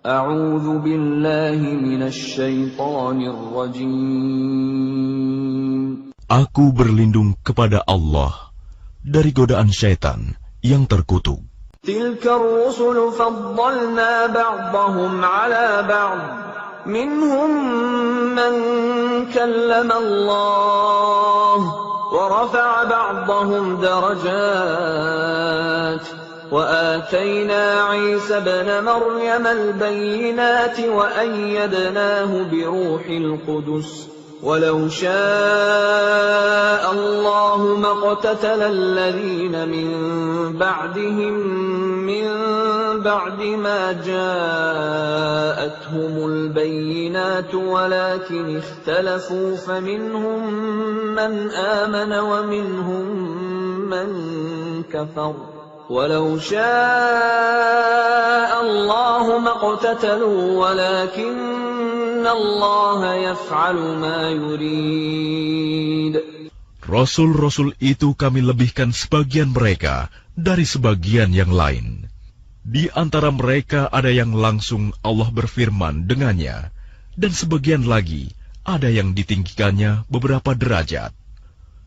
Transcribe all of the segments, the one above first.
A'udzu billahi minasy syaithanir rajim. Aku berlindung kepada Allah dari godaan syaitan yang terkutuk. Tilka ar-rusulu faddalna ba'dahum 'ala ba'd. Minhum man kallama Allah wa rafa'a ba'dahum darajat. وآتينا عيسى ابن مريم البينات وأيدناه بروح القدس ولو شاء الله ما اقتتل الذين من بعدهم من بعد ما جاءتهم البينات ولكن اختلفوا فمنهم من آمن ومنهم من كفر ولو شاء الله ما اقتتلوا ولكن الله يفعل ما يريد. Rasul-rasul itu kami lebihkan sebagian mereka dari sebagian yang lain. Di antara mereka ada yang langsung Allah berfirman dengannya, dan sebagian lagi ada yang ditinggikannya beberapa derajat.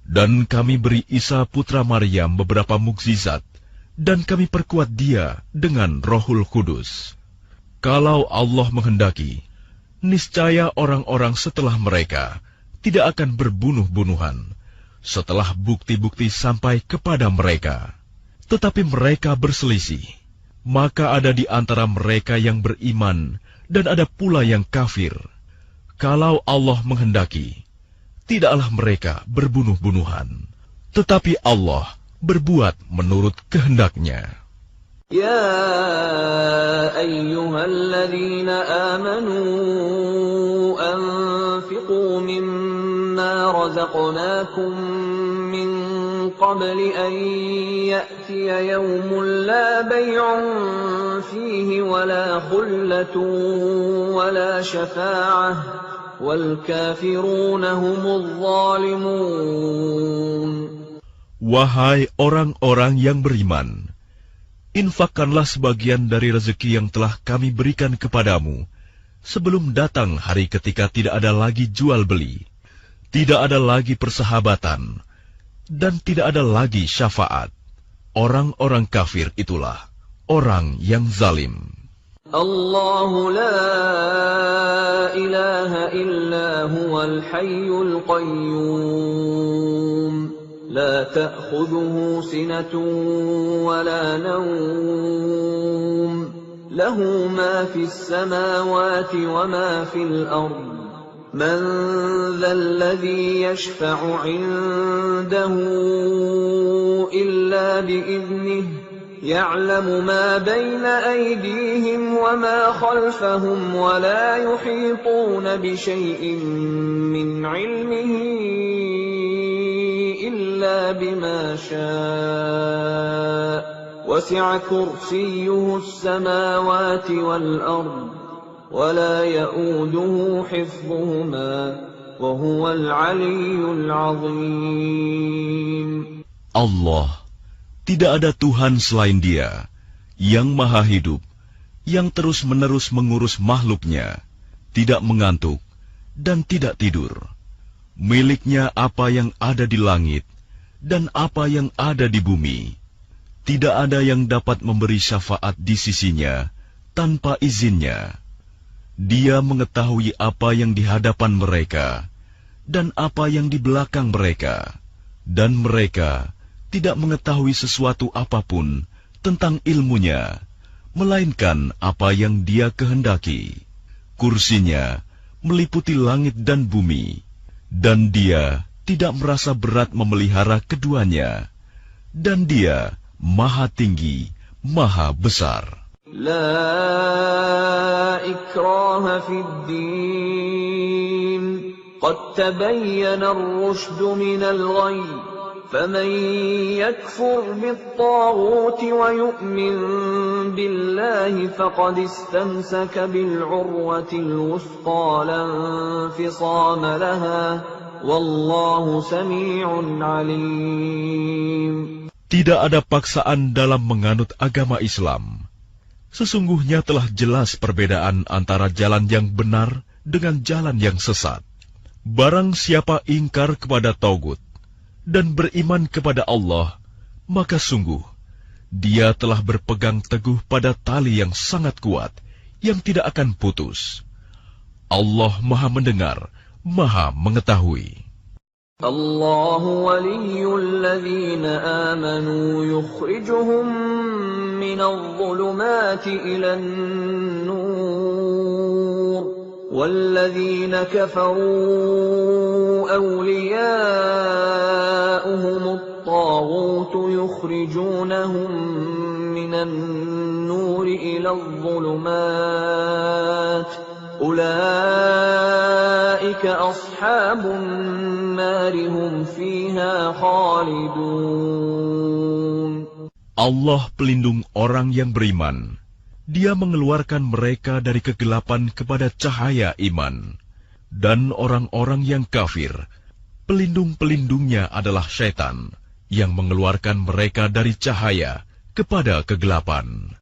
Dan kami beri Isa putra Maryam beberapa mukjizat, dan kami perkuat dia dengan Rohul Kudus. Kalau Allah menghendaki, niscaya orang-orang setelah mereka tidak akan berbunuh-bunuhan, setelah bukti-bukti sampai kepada mereka. Tetapi mereka berselisih, maka ada di antara mereka yang beriman, dan ada pula yang kafir. Kalau Allah menghendaki, tidaklah mereka berbunuh-bunuhan, tetapi Allah berbuat menurut kehendaknya. Ya ayyuhalladzina amanu anfiqu mimma razaqnakum min qabli an ya'tiya yawmun la bay'un fihi wala khullatun wala syafa'ah wal kafiruna humudz zalimun. Wahai orang-orang yang beriman, infakkanlah sebagian dari rezeki yang telah kami berikan kepadamu, sebelum datang hari ketika tidak ada lagi jual beli, tidak ada lagi persahabatan, dan tidak ada lagi syafaat. Orang-orang kafir itulah orang yang zalim. Allahu la ilaha illa huwal hayyul qayyum. لا تأخذه سنة ولا نوم له ما في السماوات وما في الأرض من ذا الذي يشفع عنده إلا بإذنه يعلم ما بين أيديهم وما خلفهم ولا يحيطون بشيء من علمه إلا بما شاء وسع كرسيه السماوات والأرض ولا يؤوده حفظهما وهو العلي العظيم. Allah, tidak ada Tuhan selain Dia, yang maha hidup, yang terus-menerus mengurus makhluknya, tidak mengantuk, dan tidak tidur. Miliknya apa yang ada di langit, dan apa yang ada di bumi. Tidak ada yang dapat memberi syafaat di sisinya, tanpa izinnya. Dia mengetahui apa yang di hadapan mereka, dan apa yang di belakang mereka. Dan mereka tidak mengetahui sesuatu apapun tentang ilmunya, melainkan apa yang Dia kehendaki. Kursinya meliputi langit dan bumi, dan Dia tidak merasa berat memelihara keduanya, dan Dia maha tinggi, maha besar. La ikraha fid din, qad tabayyana ar-rushdu minal ghayy, faman yakfur bit-taghuti wa yu'min billahi faqad istamsaka bil-'urwatil wuthqa la infisama laha. Wallahu sami'un alim. Tidak ada paksaan dalam menganut agama Islam. Sesungguhnya telah jelas perbedaan antara jalan yang benar dengan jalan yang sesat. Barang siapa ingkar kepada Taugut dan beriman kepada Allah, maka sungguh dia telah berpegang teguh pada tali yang sangat kuat, yang tidak akan putus. Allah Maha Mendengar, Maha Mengetahui. Allahu waliyyul ladzina amanu yukhrijuhum minadh dhulumati ilan nur walladzina kafaru awliya'uhumut taghut yukhrijunahum minan nuri iladh dhulumat ulaika ashabun nari hum fiha khalidun. Allah pelindung orang yang beriman. Dia mengeluarkan mereka dari kegelapan kepada cahaya iman. Dan orang-orang yang kafir, pelindung-pelindungnya adalah syaitan, yang mengeluarkan mereka dari cahaya kepada kegelapan.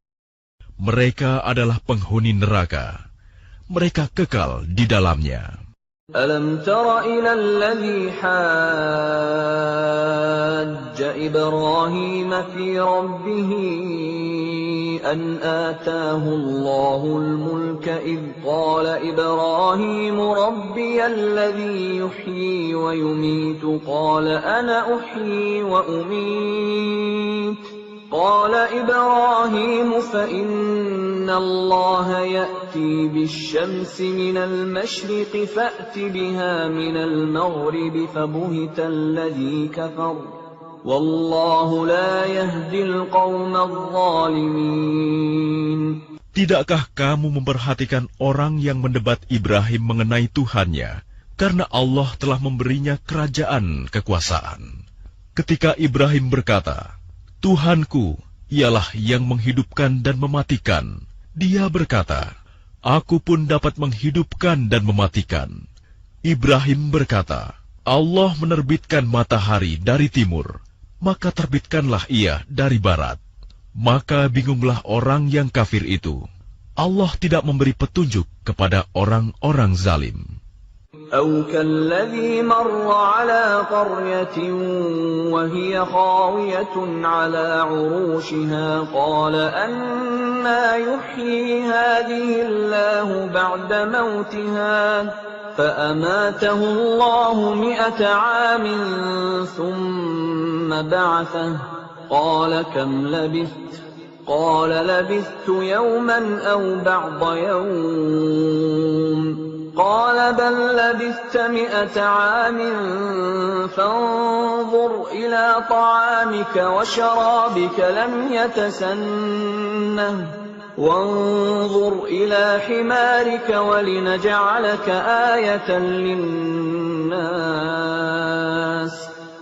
Mereka adalah penghuni neraka. Mereka kekal di dalamnya. Alam tara ila alladhi hajja Ibrahim fi rabbih an atahu Allahul mulka idh qala Ibrahim rabbiya alladhi yuhyi wa yumitu qala ana uhyi wa umit قال إبراهيم فإن الله يأتي بالشمس من المشرق فأت بها من المغرب فبهت الذي كفر والله لا يهدي القوم الظالمين. Tidakkah kamu memperhatikan orang yang mendebat Ibrahim mengenai Tuhannya, karena Allah telah memberinya kerajaan kekuasaan? Ketika Ibrahim berkata, Tuhanku ialah yang menghidupkan dan mematikan. Dia berkata, aku pun dapat menghidupkan dan mematikan. Ibrahim berkata, Allah menerbitkan matahari dari timur, maka terbitkanlah ia dari barat. Maka bingunglah orang yang kafir itu. Allah tidak memberi petunjuk kepada orang-orang zalim. أو كالذي مر على قرية وهي خاوية على عروشها قال أنى يحيي هذه الله بعد موتها فأماته الله 100 عام ثم بعثه قال كم لبثت قال لبثت يوما أو بعض يوم قال بل لبثت 100 عام فانظر إلى طعامك وشرابك لم يتسنه وانظر إلى حمارك ولنجعلك آية للناس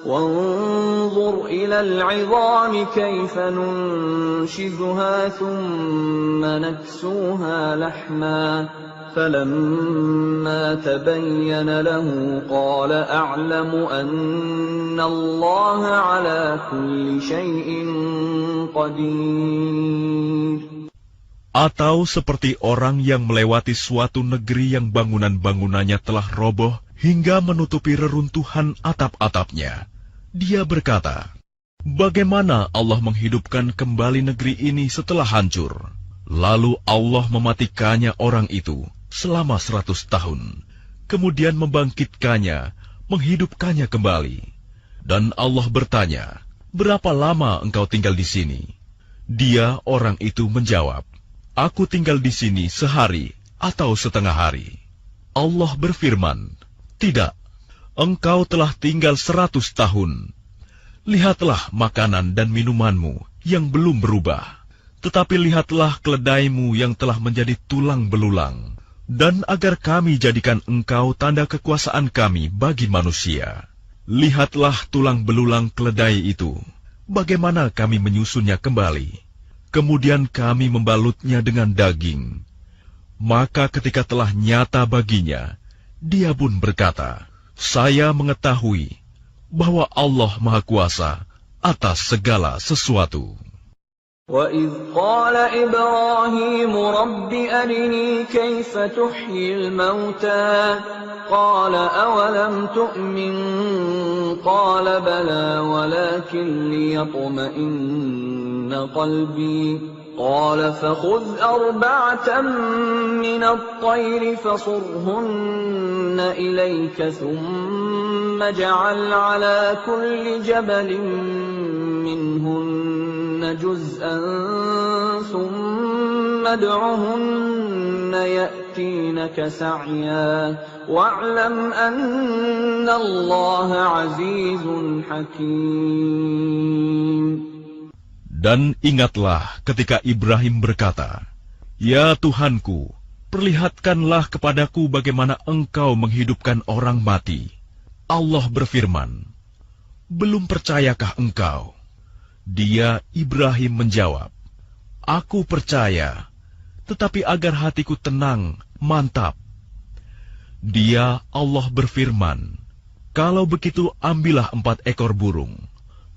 وانظر إلى العظام كيف ننشزها ثم نكسوها لحما فلما تبين له قال أعلم أن الله على كل شيء قدير. Atau seperti orang yang melewati suatu negeri yang bangunan-bangunannya telah roboh hingga menutupi reruntuhan atap-atapnya. Dia berkata, bagaimana Allah menghidupkan kembali negeri ini setelah hancur? Lalu Allah mematikannya orang itu selama 100 tahun, kemudian membangkitkannya, menghidupkannya kembali. Dan Allah bertanya, berapa lama engkau tinggal di sini? Dia, orang itu, menjawab, aku tinggal di sini sehari atau setengah hari. Allah berfirman, tidak, engkau telah tinggal 100 tahun. Lihatlah makanan dan minumanmu yang belum berubah, tetapi lihatlah keledaimu yang telah menjadi tulang belulang. Dan agar kami jadikan engkau tanda kekuasaan kami bagi manusia. Lihatlah tulang belulang keledai itu, bagaimana kami menyusunnya kembali. Kemudian kami membalutnya dengan daging. Maka ketika telah nyata baginya, dia pun berkata, saya mengetahui bahwa Allah Maha Kuasa atas segala sesuatu. وَإِذْ قَالَ إِبْرَاهِيمُ رَبِّ أَرِنِي كَيْفَ تُحْيِي الْمَوْتَى قَالَ أَوَلَمْ تُؤْمِنْ قَالَ بَلَى وَلَكِنْ لِيَطْمَئِنَّ قَلْبِي قَالَ فَخُذْ أَرْبَعَةً مِنَ الطَّيْرِ فَصُرْهُنَّ إِلَيْكَ ثُمَّ اجْعَلْ عَلَى كُلِّ جَبَلٍ مِّنْهُنَّ جُزْءًا ثُمَّ ادْعُهُنَّ يَأْتِينَكَ سَعْيًا وَاعْلَمْ أَنَّ اللَّهَ عَزِيزٌ حَكِيمٌ. Dan ingatlah ketika Ibrahim berkata, "Ya Tuhanku, perlihatkanlah kepadaku bagaimana Engkau menghidupkan orang mati." Allah berfirman, "Belum percayakah engkau?" Dia, Ibrahim, menjawab, "Aku percaya, tetapi agar hatiku tenang, mantap." Dia, Allah berfirman, "Kalau begitu ambillah 4 ekor burung,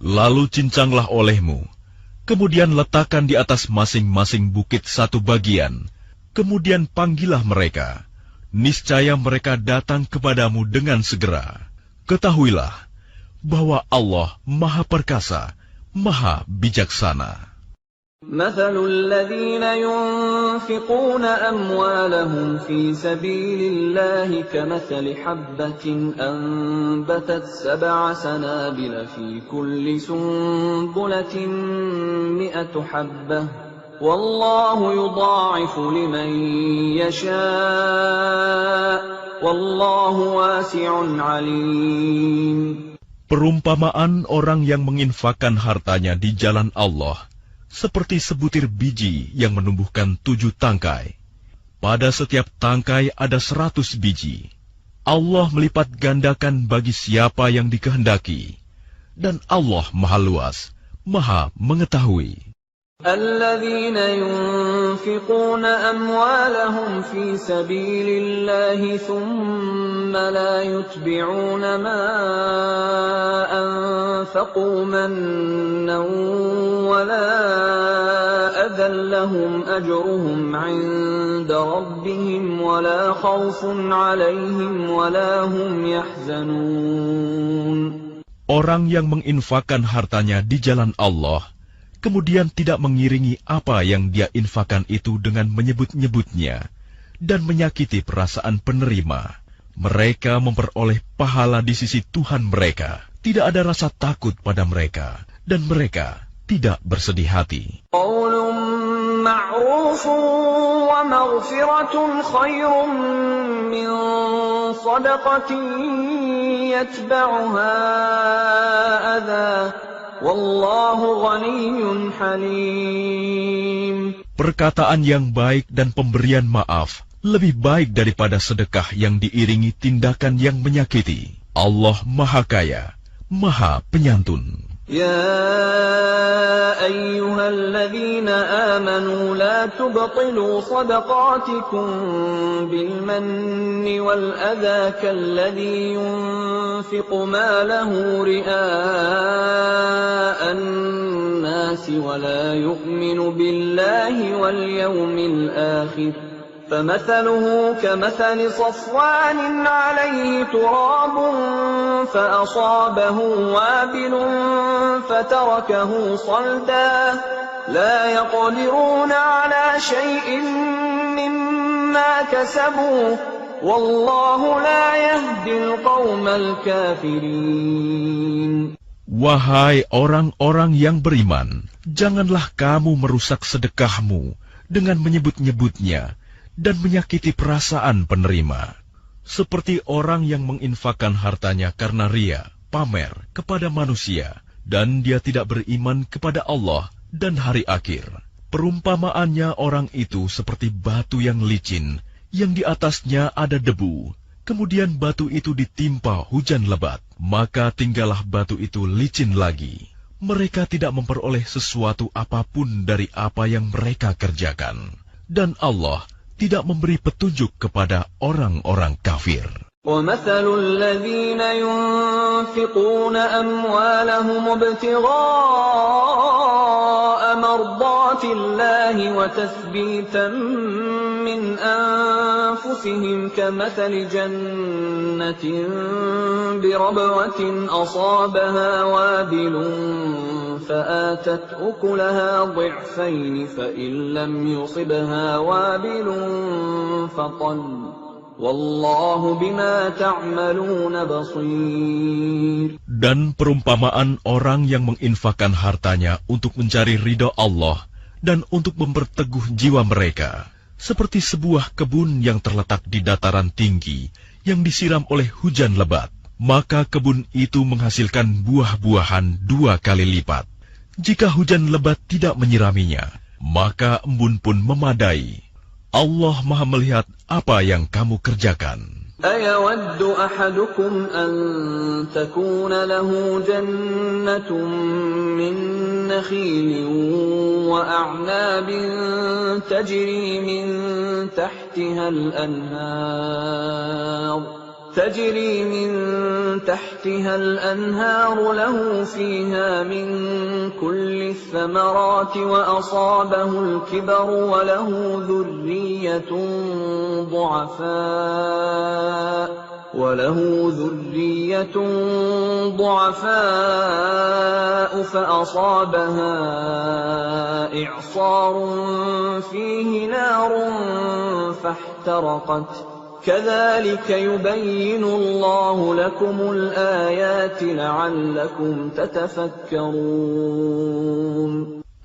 lalu cincanglah olehmu. Kemudian letakkan di atas masing-masing bukit 1 bagian. Kemudian panggillah mereka. Niscaya mereka datang kepadamu dengan segera. Ketahuilah bahwa Allah Maha Perkasa, Maha Bijaksana." مثل الذين ينفقون أموالهم في سبيل الله كمثل حبة أنبتت 7 سنابل في كل سنبلة 100 حبة والله يضاعف لمن يشاء والله واسع عليم. Perumpamaan orang yang menginfakkan hartanya di jalan Allah seperti sebutir biji yang menumbuhkan 7 tangkai. Pada setiap tangkai ada 100 biji. Allah melipat gandakan bagi siapa yang dikehendaki. Dan Allah Maha Luas, Maha Mengetahui. الذين ينفقون أموالهم في سبيل الله ثم لا يتبعون ما أنفقوا منا ولا أذى لهم أجرهم عند ربهم ولا خوف عليهم ولا هم يحزنون. Orang yang menginfakkan hartanya di jalan Allah kemudian tidak mengiringi apa yang dia infakkan itu dengan menyebut-nyebutnya dan menyakiti perasaan penerima. Mereka memperoleh pahala di sisi Tuhan mereka. Tidak ada rasa takut pada mereka, dan mereka tidak bersedih hati. قول معروف ومغفرة خير من صدقة يتبعها أذى Wallahu ghaniyyun halim. Perkataan yang baik dan pemberian maaf lebih baik daripada sedekah yang diiringi tindakan yang menyakiti. Allah Maha Kaya, Maha Penyantun. يا أيها الذين آمنوا لا تبطلوا صدقاتكم بالمن والأذى كالذي ينفق ماله رئاء الناس ولا يؤمن بالله واليوم الآخر فمثله كمثل صفوان عليه تراب فأصابه وابل فتركه صلدا لا يقدرون على شيء مما كسبوا والله لا يهدي القوم الكافرين. Wahai orang-orang yang beriman, janganlah kamu merusak sedekahmu dengan menyebut-nyebutnya dan menyakiti perasaan penerima, seperti orang yang menginfakkan hartanya karena ria, pamer kepada manusia, dan dia tidak beriman kepada Allah dan hari akhir. Perumpamaannya orang itu seperti batu yang licin, yang di atasnya ada debu, kemudian batu itu ditimpa hujan lebat, maka tinggallah batu itu licin lagi. Mereka tidak memperoleh sesuatu apapun dari apa yang mereka kerjakan. Dan Allah tidak memberi petunjuk kepada orang-orang kafir. وَمَثَلُ الَّذِينَ يُنْفِقُونَ أَمْوَالَهُمُ ابْتِغَاءَ مرضات الله وتثبيتا من أنفسهم كمثل جنة بربوة أصابها وابل فآتت أكلها ضعفين فإن لم يصبها وابل فطل والله بما تعملون بصير. Dan perumpamaan orang yang menginfakkan hartanya untuk mencari ridha Allah dan untuk memperteguh jiwa mereka, seperti sebuah kebun yang terletak di dataran tinggi yang disiram oleh hujan lebat. Maka kebun itu menghasilkan buah-buahan 2 kali lipat. Jika hujan lebat tidak menyiraminya, maka embun pun memadai. Allah Maha melihat apa yang kamu kerjakan. أَيَوَدُّ أَحَدُكُمْ أَن تَكُونَ لَهُ جَنَّةٌ مِّن نَّخِيلٍ وَأَعْنَابٍ تَجْرِي مِن تحتها الأنهار له فيها من كل الثمرات وأصابه الكبر وله ذرية ضعفاء فأصابها إعصار فيه نار فاحترقت كذلك يبين الله لكم الآيات لعلكم تتفكرون.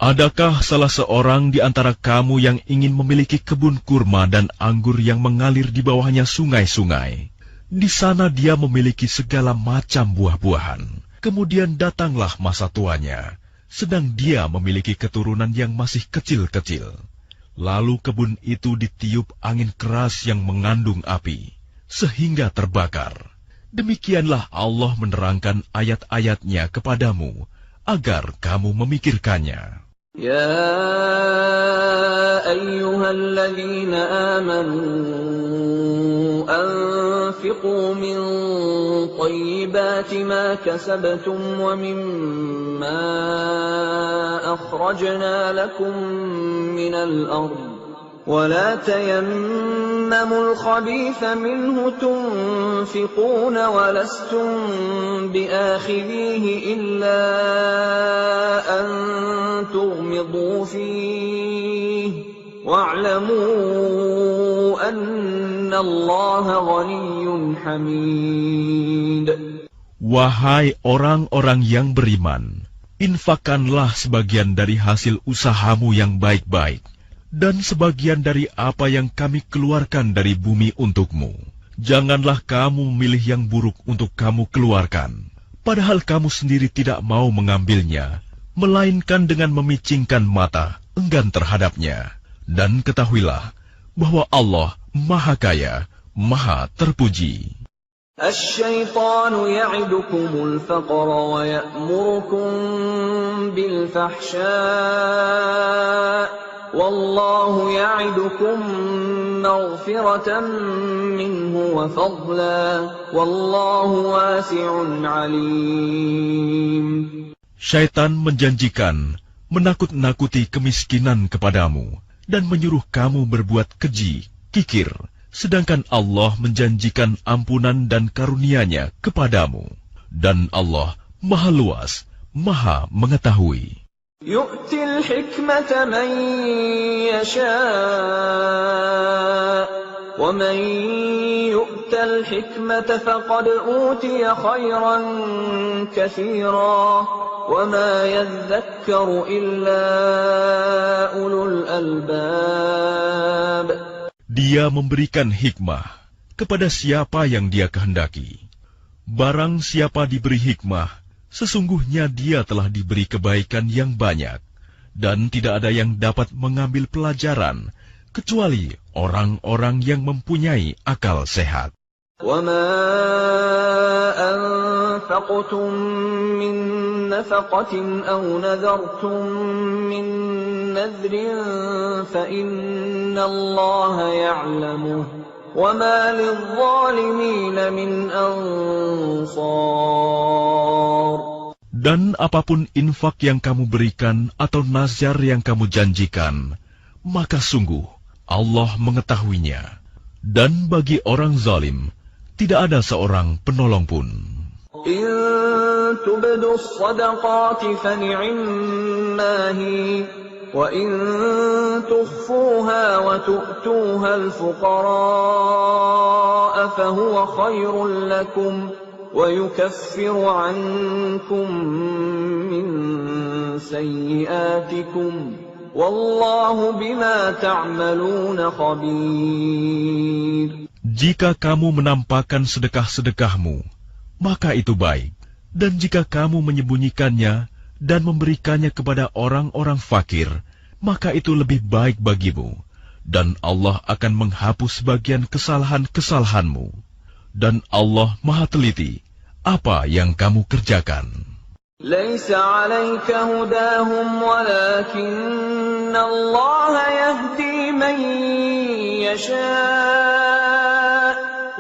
Adakah salah seorang di antara kamu yang ingin memiliki kebun kurma dan anggur yang mengalir di bawahnya sungai-sungai? Di sana dia memiliki segala macam buah-buahan. Kemudian datanglah masa tuanya, sedang dia memiliki keturunan yang masih kecil-kecil. Lalu kebun itu ditiup angin keras yang mengandung api, sehingga terbakar. Demikianlah Allah menerangkan ayat-ayatnya kepadamu, agar kamu memikirkannya. Ya ayyuhalladzina amanu anfiqu min tayyibati ma kasabtum wa mimma akhrajna lakum minal ard ولا تيمموا الخبيث منه تنفقون ولستم بآخذيه إلا أن تغمضوا فيه واعلموا أن الله غني حميد. Wahai orang-orang yang beriman, infakkanlah sebagian dari hasil usahamu yang baik-baik, dan sebagian dari apa yang kami keluarkan dari bumi untukmu. Janganlah kamu memilih yang buruk untuk kamu keluarkan, padahal kamu sendiri tidak mau mengambilnya, melainkan dengan memicingkan mata, enggan terhadapnya. Dan ketahuilah bahwa Allah Maha Kaya, Maha Terpuji. Asy-syaitanu ya'idukumul faqra wa ya'murukum bil fahsya' Wallahu ya'idukum maghfiratan minhu wa fadla wallahu wasi'un 'alim. Syaitan menjanjikan menakut-nakuti kemiskinan kepadamu dan menyuruh kamu berbuat keji, kikir, sedangkan Allah menjanjikan ampunan dan karunia-Nya kepadamu, dan Allah Maha Luas, Maha Mengetahui. Yu'til hikmata man yasha' wa man yu'tal hikmata faqad utiya khairan katsira wa ma yadhakkaru illa ulul albab. Dia memberikan hikmah kepada siapa yang Dia kehendaki. Barang siapa diberi hikmah, sesungguhnya dia telah diberi kebaikan yang banyak, dan tidak ada yang dapat mengambil pelajaran, kecuali orang-orang yang mempunyai akal sehat. وَمَا أَنفَقْتُم مِّن نَّفَقَةٍ أَوْ نَذَرْتُم مِّن نَّذْرٍ فَإِنَّ اللَّهَ يَعْلَمُهُ وَمَا لِلظَّالِمِينَ مِنْ أَنصَارٍ. Dan apapun infak yang kamu berikan atau nazar yang kamu janjikan, maka sungguh Allah mengetahuinya. Dan bagi orang zalim, tidak ada seorang penolong pun. إن تبدوا الصدقات فنعما هي وإن تخفوها وتؤتوها الفقراء فهو خير لكم ويكفر عنكم من سيئاتكم والله بما تعملون خبير. Jika kamu menampakkan sedekah-sedekahmu, maka itu baik. Dan jika kamu menyembunyikannya dan memberikannya kepada orang-orang fakir, maka itu lebih baik bagimu. Dan Allah akan menghapus sebagian kesalahan-kesalahanmu. Dan Allah Maha Teliti apa yang kamu kerjakan. ليس عليك هداهم ولكن الله يهدي من يشاء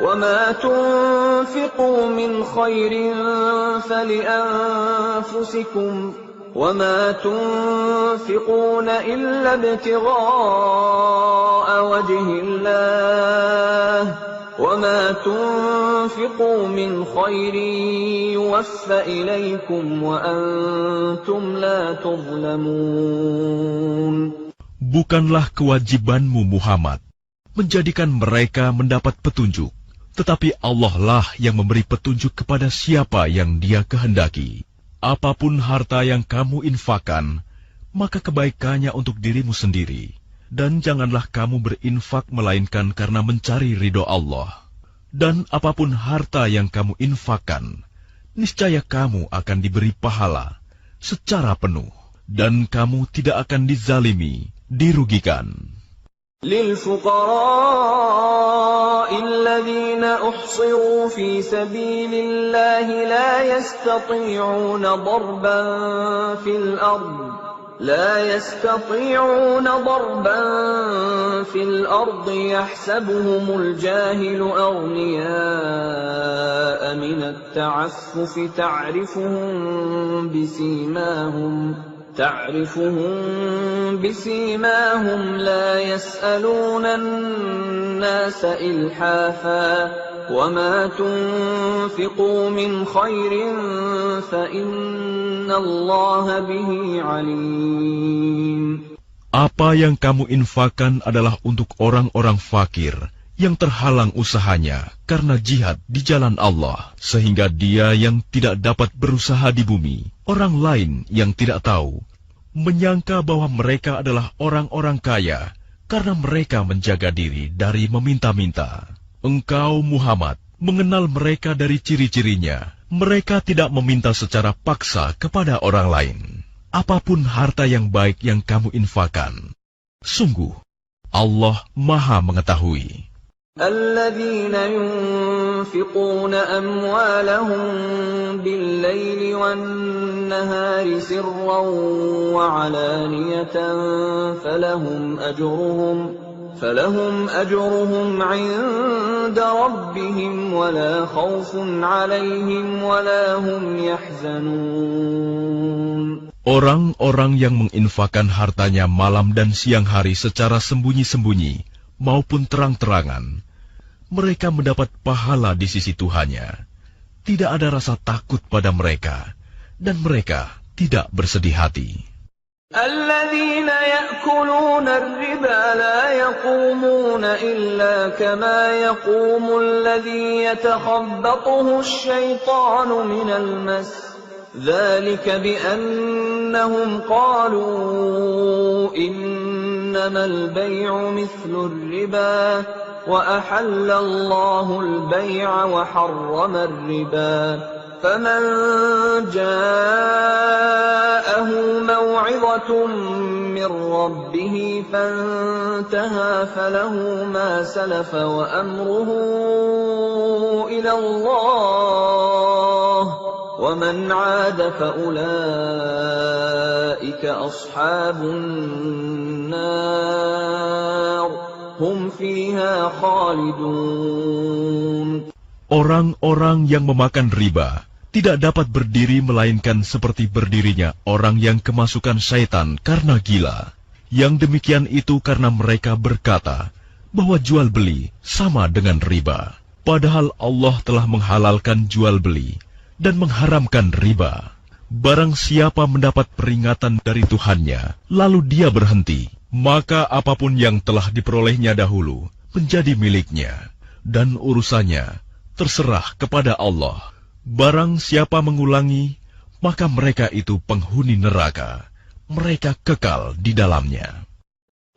وما تنفقوا من خير فلأنفسكم وما تنفقون إلا ابتغاء وجه الله وما تنفقوا من خير يوفى إليكم وأنتم لا تظلمون. Bukanlah kewajibanmu Muhammad menjadikan mereka mendapat petunjuk, tetapi Allah lah yang memberi petunjuk kepada siapa yang Dia kehendaki. Apapun harta yang kamu infakkan, maka kebaikannya untuk dirimu sendiri. Dan janganlah kamu berinfak melainkan karena mencari ridho Allah. Dan apapun harta yang kamu infakkan, niscaya kamu akan diberi pahala secara penuh. Dan kamu tidak akan dizalimi, dirugikan. للفقراء الذين أحصروا في سبيل الله لا يستطيعون ضربا في الأرض يحسبهم الجاهل أغنياء من التعفف تعرفهم بسيماهم لا يسألون الناس إلحافا وما تنفقوا من خير فإن الله به عليم. Apa yang kamu infakkan adalah untuk orang-orang fakir yang terhalang usahanya karena jihad di jalan Allah, sehingga dia yang tidak dapat berusaha di bumi, orang lain yang tidak tahu, menyangka bahwa mereka adalah orang-orang kaya karena mereka menjaga diri dari meminta-minta. Engkau Muhammad mengenal mereka dari ciri-cirinya. Mereka tidak meminta secara paksa kepada orang lain. Apapun harta yang baik yang kamu infakkan, sungguh Allah Maha mengetahui. الذين ينفقون أموالهم بالليل والنهار سرا وعلانية فلهم أجرهم عند ربهم ولا خوف عليهم ولا هم يحزنون. Orang-orang yang menginfakkan hartanya malam dan siang hari secara sembunyi-sembunyi maupun terang-terangan, mereka mendapat pahala di sisi Tuhannya. Tidak ada rasa takut pada mereka, dan mereka tidak bersedih hati. الذين يأكلون الربا لا يقومون إلا كما يقوم الذي يتخبطه الشيطان من المس ذلك بأنهم قالوا إنما البيع مثل الربا وأحل الله البيع وحرم الربا فمن جاءه موعظة من ربه فانتهى فله ما سلف وأمره إلى الله ومن عاد فأولئك أصحاب النار هم فيها خالدون. Orang-orang yang memakan riba tidak dapat berdiri melainkan seperti berdirinya orang yang kemasukan syaitan karena gila. Yang demikian itu karena mereka berkata bahwa jual beli sama dengan riba. Padahal Allah telah menghalalkan jual beli dan mengharamkan riba. Barang siapa mendapat peringatan dari Tuhannya, lalu dia berhenti, maka apapun yang telah diperolehnya dahulu menjadi miliknya, dan urusannya terserah kepada Allah. Barang siapa mengulangi, maka mereka itu penghuni neraka. Mereka kekal di dalamnya.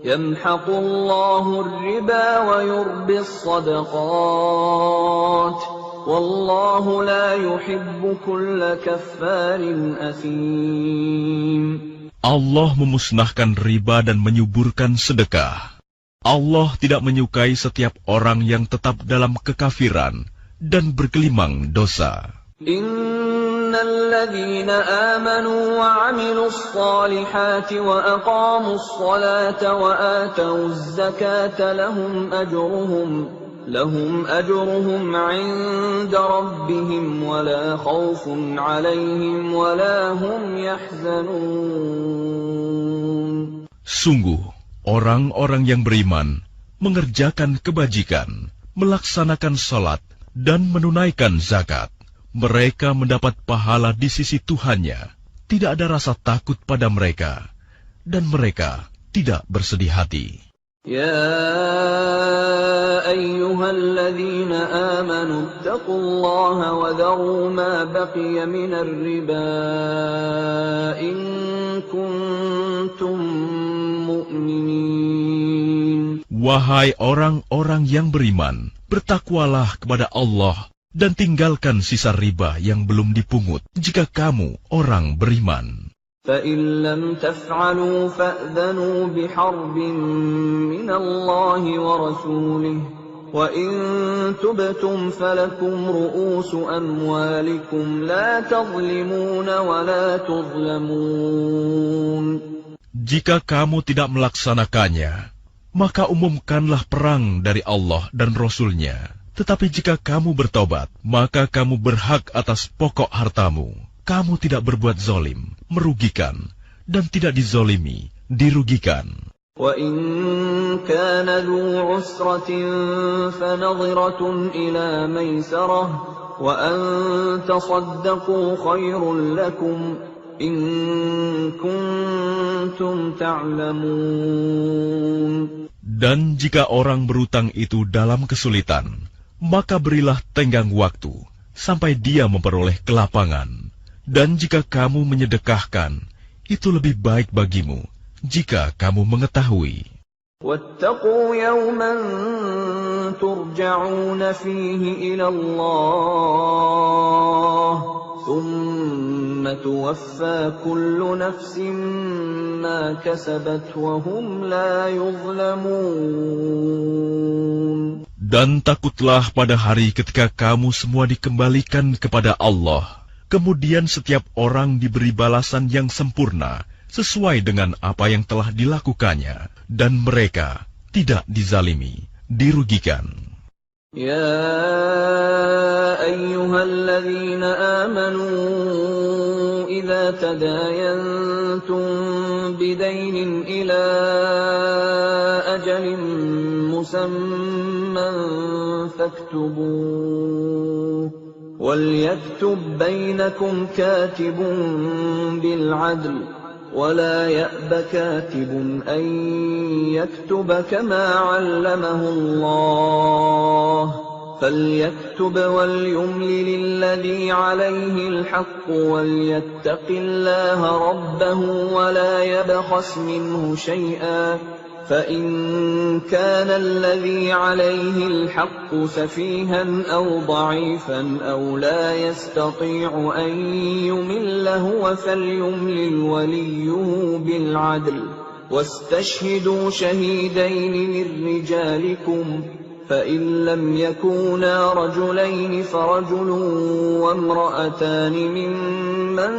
Yamhaqullahu ar-riba wa yurbis sadaqat. Wallahu la yuhibbu kulla kaffarin athim. Allah memusnahkan riba dan menyuburkan sedekah. Allah tidak menyukai setiap orang yang tetap dalam kekafiran dan bergelimang dosa. Innal ladzina amanu wa 'amilus shalihati wa aqamus salata wa atawuz zakata lahum ajruhum 'inda rabbihim wa la khaufun 'alaihim wa la hum yahzanun. Sungguh, orang-orang yang beriman mengerjakan kebajikan, melaksanakan salat, dan menunaikan zakat. Mereka mendapat pahala di sisi Tuhannya. Tidak ada rasa takut pada mereka, dan mereka tidak bersedih hati. Ya ayyuhalladzina amanu ittaqullaha wa dharu ma baqiya minar riba in kuntum mu'minin. Wahai orang-orang yang beriman, bertakwalah kepada Allah dan tinggalkan sisa riba yang belum dipungut jika kamu orang beriman. فَإِن لَّمْ تَفْعَلُوا فَأْذَنُوا بِحَرْبٍ مِّنَ اللَّهِ وَرَسُولِهِ وَإِن تُبْتُمْ فَلَكُمْ رُءُوسُ أَمْوَالِكُمْ لَا تَظْلِمُونَ وَلَا تُظْلَمُونَ. Jika kamu tidak melaksanakannya, maka umumkanlah perang dari Allah dan Rasul-Nya. Tetapi jika kamu bertobat, maka kamu berhak atas pokok hartamu. Kamu tidak berbuat zalim, merugikan, dan tidak dizolimi, dirugikan. وَإِن كَانَ ذُو عُسْرَةٍ فَنَظِرَةٌ إِلَى مَيْسَرَةٍ وَأَن تَصَدَّقُوا خَيْرٌ لَّكُمْ إِن كُنتُمْ تَعْلَمُونَ. Dan jika orang berutang itu dalam kesulitan, maka berilah tenggang waktu sampai dia memperoleh kelapangan. Dan jika kamu menyedekahkan, itu lebih baik bagimu jika kamu mengetahui. وَاتَّقُوا يَوْمًا تُرْجَعُونَ فِيهِ إِلَى اللَّهِ ثُمَّ تُوَفَّى كُلُّ نَفْسٍ مَّا كَسَبَتْ وَهُمْ لَا يُظْلَمُونَ. Dan takutlah pada hari ketika kamu semua dikembalikan kepada Allah. Kemudian setiap orang diberi balasan yang sempurna sesuai dengan apa yang telah dilakukannya, dan mereka tidak dizalimi, dirugikan. Ya ayyuhalladzina amanu idza tadayantum bidaynin ila ajalin musamman faktubuh. وَلْيَكْتُبْ بَيْنَكُمْ كَاتِبٌ بِالْعَدْلِ وَلَا يَأْبَ كَاتِبٌ أَن يَكْتُبَ كَمَا عَلَّمَهُ اللَّهُ فَلْيَكْتُبْ وَلْيُمْلِلِ الَّذِي عَلَيْهِ الْحَقُّ وَلْيَتَّقِ اللَّهَ رَبَّهُ وَلَا يَبْخَسْ مِنْهُ شَيْئًا فَإِنْ كَانَ الَّذِي عَلَيْهِ الْحَقُّ سَفِيهًا أَوْ ضَعِيفًا أَوْ لَا يَسْتَطِيعُ أَنْ يُمِلَّ هُوَ فَلْيُمْلِلْ وَلِيُّهُ بِالْعَدْلِ وَاسْتَشْهِدُوا شَهِيدَيْنِ مِنْ رِجَالِكُمْ فَإِنْ لَمْ يَكُونَا رَجُلَيْنِ فَرَجُلٌ وَامْرَأَتَانِ مِمَّنْ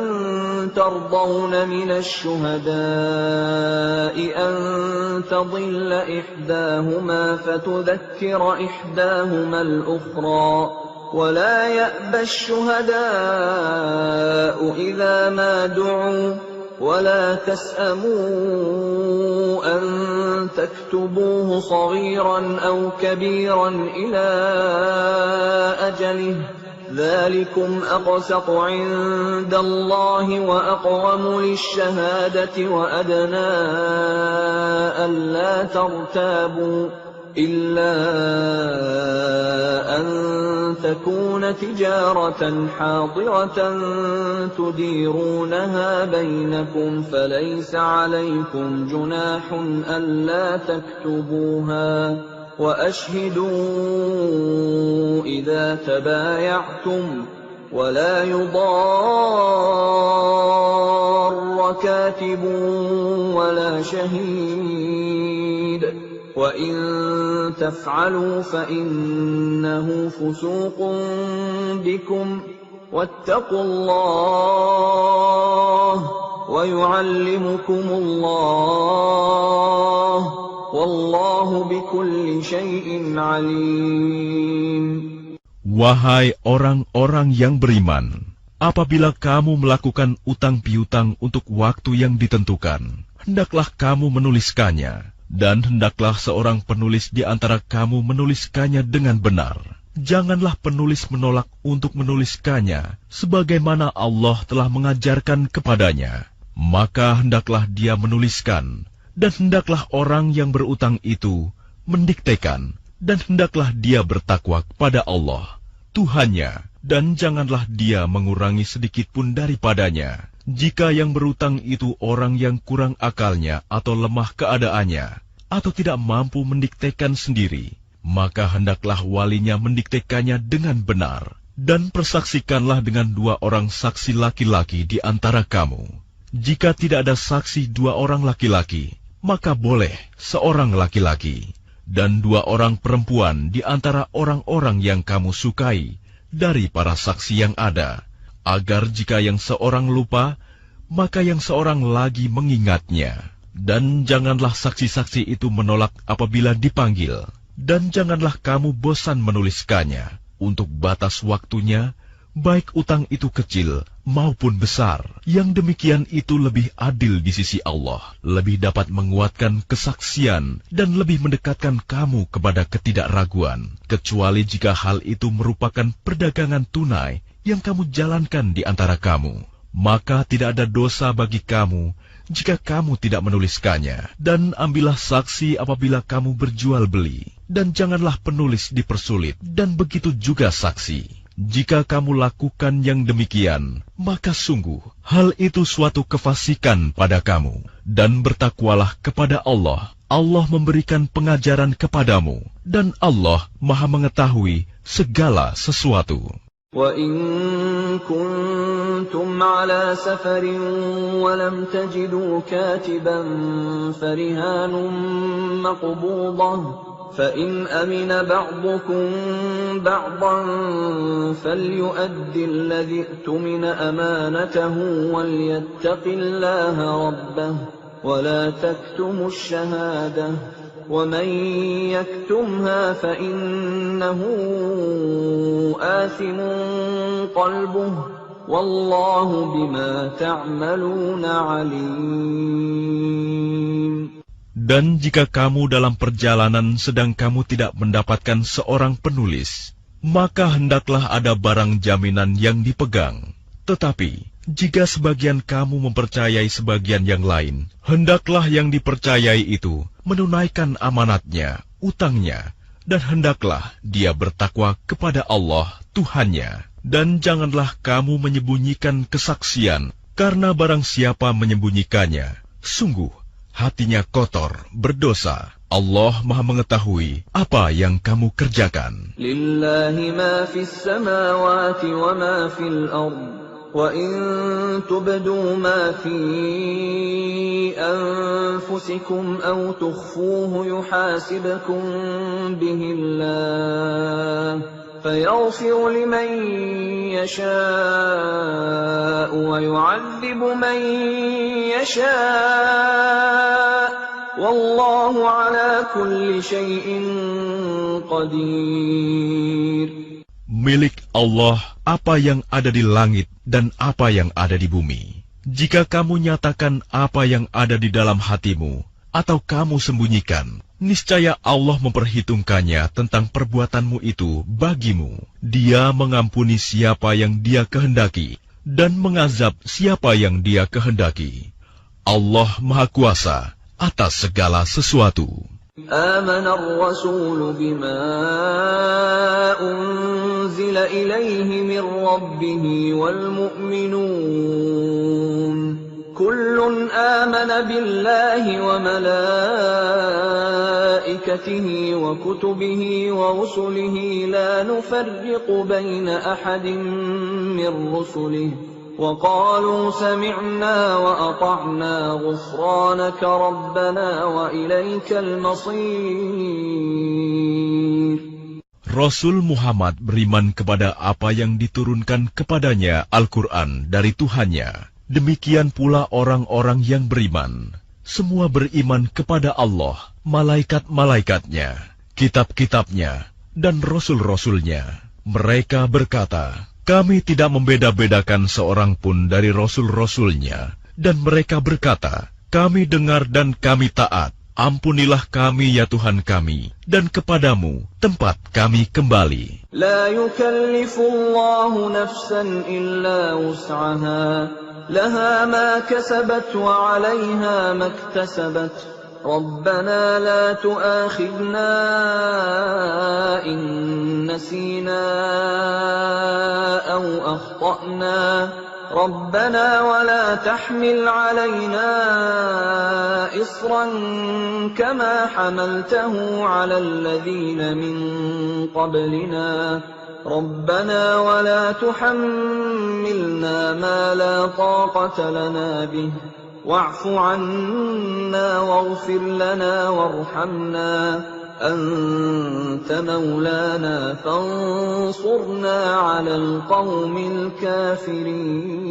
تَرْضَوْنَ مِنَ الشُّهَدَاءِ أَنْ تَضِلَّ إِحْدَاهُمَا فَتُذَكِّرَ إِحْدَاهُمَا الْأُخْرَى ولا يأبى الشهداء إذا ما دعوا ولا تسأموا أن تكتبوه صغيرا أو كبيرا إلى أجله ذلكم أقسط عند الله وأقوم للشهادة وأدنى ألا ترتابوا إلا أن تكون تجارة حاضرة تديرونها بينكم فليس عليكم جناح ألا تكتبوها وأشهدوا إذا تبايعتم ولا يضار كاتب ولا شهيد وَإِن تَفْعَلُوا فَإِنَّهُ فُسُوقٌ بِكُمْ وَاتَّقُوا اللَّهَ وَيُعَلِّمُكُمُ اللَّهُ وَاللَّهُ بِكُلِّ شَيْءٍ عَلِيمٌ. Wahai orang-orang yang beriman, apabila kamu melakukan utang piutang untuk waktu yang ditentukan, hendaklah kamu menuliskannya. Dan hendaklah seorang penulis di antara kamu menuliskannya dengan benar. Janganlah penulis menolak untuk menuliskannya, sebagaimana Allah telah mengajarkan kepadanya. Maka hendaklah dia menuliskan, dan hendaklah orang yang berutang itu mendiktekan, dan hendaklah dia bertakwa kepada Allah, Tuhannya, dan janganlah dia mengurangi sedikit pun daripadanya. Jika yang berutang itu orang yang kurang akalnya atau lemah keadaannya, atau tidak mampu mendiktekan sendiri, maka hendaklah walinya mendiktekannya dengan benar, dan persaksikanlah dengan 2 orang saksi laki-laki di antara kamu. Jika tidak ada saksi 2 orang laki-laki, maka boleh seorang laki-laki, dan 2 orang perempuan di antara orang-orang yang kamu sukai dari para saksi yang ada, agar jika yang seorang lupa, maka yang seorang lagi mengingatnya. Dan janganlah saksi-saksi itu menolak apabila dipanggil. Dan janganlah kamu bosan menuliskannya untuk batas waktunya, baik utang itu kecil maupun besar. Yang demikian itu lebih adil di sisi Allah, lebih dapat menguatkan kesaksian, dan lebih mendekatkan kamu kepada ketidakraguan, kecuali jika hal itu merupakan perdagangan tunai yang kamu jalankan di antara kamu, maka tidak ada dosa bagi kamu jika kamu tidak menuliskannya. Dan ambillah saksi apabila kamu berjual beli, dan janganlah penulis dipersulit, dan begitu juga saksi. Jika kamu lakukan yang demikian, maka sungguh hal itu suatu kefasikan pada kamu. Dan bertakwalah kepada Allah. Allah memberikan pengajaran kepadamu, dan Allah Maha mengetahui segala sesuatu. وَإِن كُنتُمْ عَلَى سَفَرٍ وَلَمْ تَجِدُوا كَاتِبًا فَرِهَانٌ مَّقْبُوضَةٌ فَإِنْ أَمِنَ بَعْضُكُم بَعْضًا فَلْيُؤَدِّ الَّذِي اؤْتُمِنَ أَمَانَتَهُ وَلْيَتَّقِ اللَّهَ رَبَّهُ وَلَا تَكْتُمُوا الشَّهَادَةَ وَمَن يَكْتُمْهَا فَإِنَّهُ آثِمٌ قَلْبُهُ وَاللَّهُ بِمَا تَعْمَلُونَ عَلِيمٌ. Dan jika kamu dalam perjalanan sedang kamu tidak mendapatkan seorang penulis, maka hendaklah ada barang jaminan yang dipegang. Tetapi jika sebagian kamu mempercayai sebagian yang lain, hendaklah yang dipercayai itu menunaikan amanatnya, utangnya, dan hendaklah dia bertakwa kepada Allah, Tuhannya. Dan janganlah kamu menyembunyikan kesaksian, karena barang siapa menyembunyikannya, sungguh hatinya kotor, berdosa. Allah Maha mengetahui apa yang kamu kerjakan. Lillahi ma fis samawati wa ma fil ardh. وَإِن تُبْدُوا مَا فِي أَنفُسِكُمْ أَوْ تُخْفُوهُ يُحَاسِبْكُم بِهِ اللَّهُ فَيَغْفِرُ لِمَن يَشَاءُ وَيُعَذِّبُ مَن يَشَاءُ وَاللَّهُ عَلَى كُلِّ شَيْءٍ قَدِيرٌ. milik Allah apa yang ada di langit dan apa yang ada di bumi. Jika kamu nyatakan apa yang ada di dalam hatimu, atau kamu sembunyikan, niscaya Allah memperhitungkannya tentang perbuatanmu itu bagimu. Dia mengampuni siapa yang Dia kehendaki, dan mengazab siapa yang Dia kehendaki. Allah Maha Kuasa atas segala sesuatu. آمن الرسول بما أنزل إليه من ربه والمؤمنون كل آمن بالله وملائكته وكتبه ورسله لا نفرق بين أحد من رسله وقالوا سمعنا وأطعنا غفرانك ربنا وإليك المصير. Rasul Muhammad beriman kepada apa yang diturunkan kepadanya Al-Quran dari Tuhannya. Demikian pula orang-orang yang beriman. Semua beriman kepada Allah, malaikat-malaikatnya, kitab-kitabnya, dan rasul-rasulnya. Mereka berkata, kami tidak membeda-bedakan seorang pun dari rasul-rasulnya. Dan mereka berkata, kami dengar dan kami taat. Ampunilah kami ya Tuhan kami, dan kepadamu tempat kami kembali. لا يكلف الله نفسا إلا وسعها لها ما كسبت وعليها ما اكتسبت ربنا لا تؤاخذنا إن نسينا أو أخطأنا ربنا ولا تحمل علينا إصرا كما حملته على الذين من قبلنا ربنا ولا تحملنا ما لا طاقة لنا به واعف عنا واغفر لنا وارحمنا أنت مولانا فانصرنا على القوم الكافرين.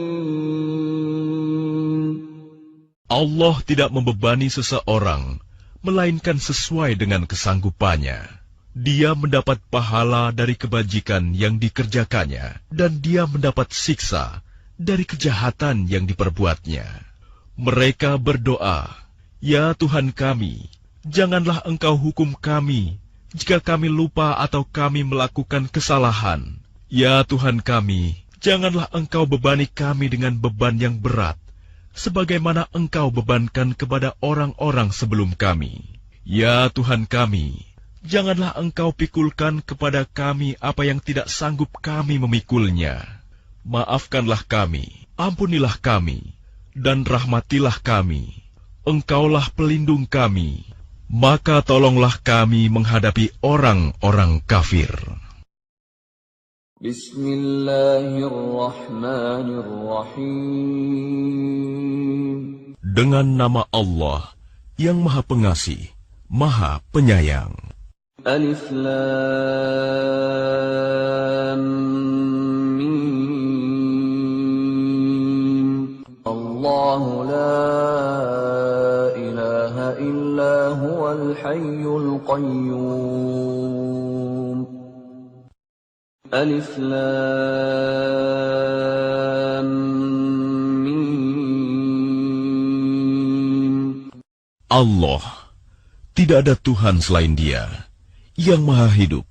Allah tidak membebani seseorang, melainkan sesuai dengan kesanggupannya. Dia mendapat pahala dari kebajikan yang dikerjakannya, dan dia mendapat siksa dari kejahatan yang diperbuatnya. Mereka berdoa, ya Tuhan kami, janganlah Engkau hukum kami jika kami lupa atau kami melakukan kesalahan. Ya Tuhan kami, janganlah Engkau bebani kami dengan beban yang berat, sebagaimana Engkau bebankan kepada orang-orang sebelum kami. Ya Tuhan kami, janganlah Engkau pikulkan kepada kami apa yang tidak sanggup kami memikulnya. Maafkanlah kami, ampunilah kami, dan rahmatilah kami. Engkaulah pelindung kami, maka tolonglah kami menghadapi orang-orang kafir. Bismillahirrahmanirrahim. Dengan nama Allah yang Maha Pengasih, Maha Penyayang. Alif Lam Mim. Allahu la ilaha illa huwal hayyul qayyum. Alif Lam Mim. Allah, tidak ada Tuhan selain Dia, yang Maha Hidup,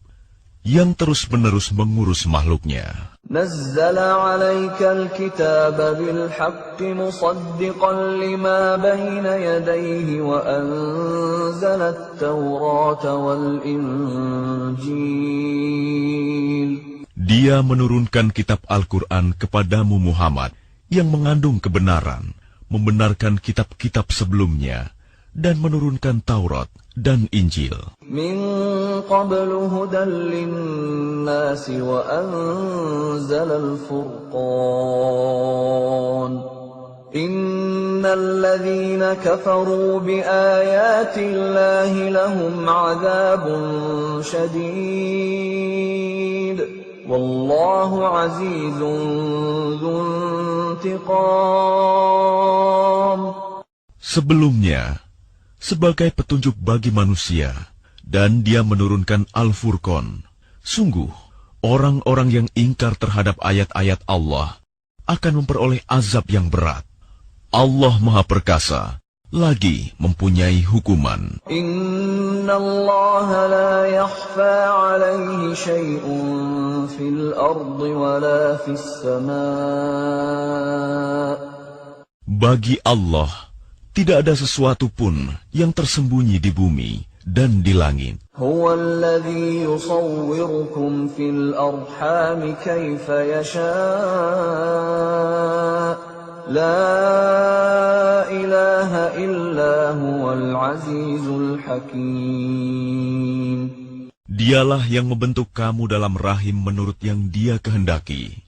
yang terus-menerus mengurus makhluknya. نزل عليك الكتاب بالحق مصدقا لما بين يديه وأنزل التوراة والإنجيل. Dia menurunkan kitab Al-Quran kepadamu Muhammad yang mengandung kebenaran, membenarkan kitab-kitab sebelumnya, dan menurunkan Taurat dan Injil. Min qablu hudan linnasi wa anzala al-furqan. Innal ladhina kafaru bi ayati Allahi lahum 'adzabun shadid. Wallahu 'azizun dzuntiqam. Sebelumnya, sebagai petunjuk bagi manusia, dan Dia menurunkan Al-Furqan. Sungguh, orang-orang yang ingkar terhadap ayat-ayat Allah akan memperoleh azab yang berat. Allah Maha Perkasa, lagi mempunyai hukuman. Inna Allah la yakhfa alaihi syai'un fil ardi wala fis sama'. Bagi Allah, tidak ada sesuatu pun yang tersembunyi di bumi dan di langit. Huwa alladhi yusawwirukum fil arham kaifa yasha'. La ilaha illa huwal azizul hakim. Dialah yang membentuk kamu dalam rahim menurut yang Dia kehendaki.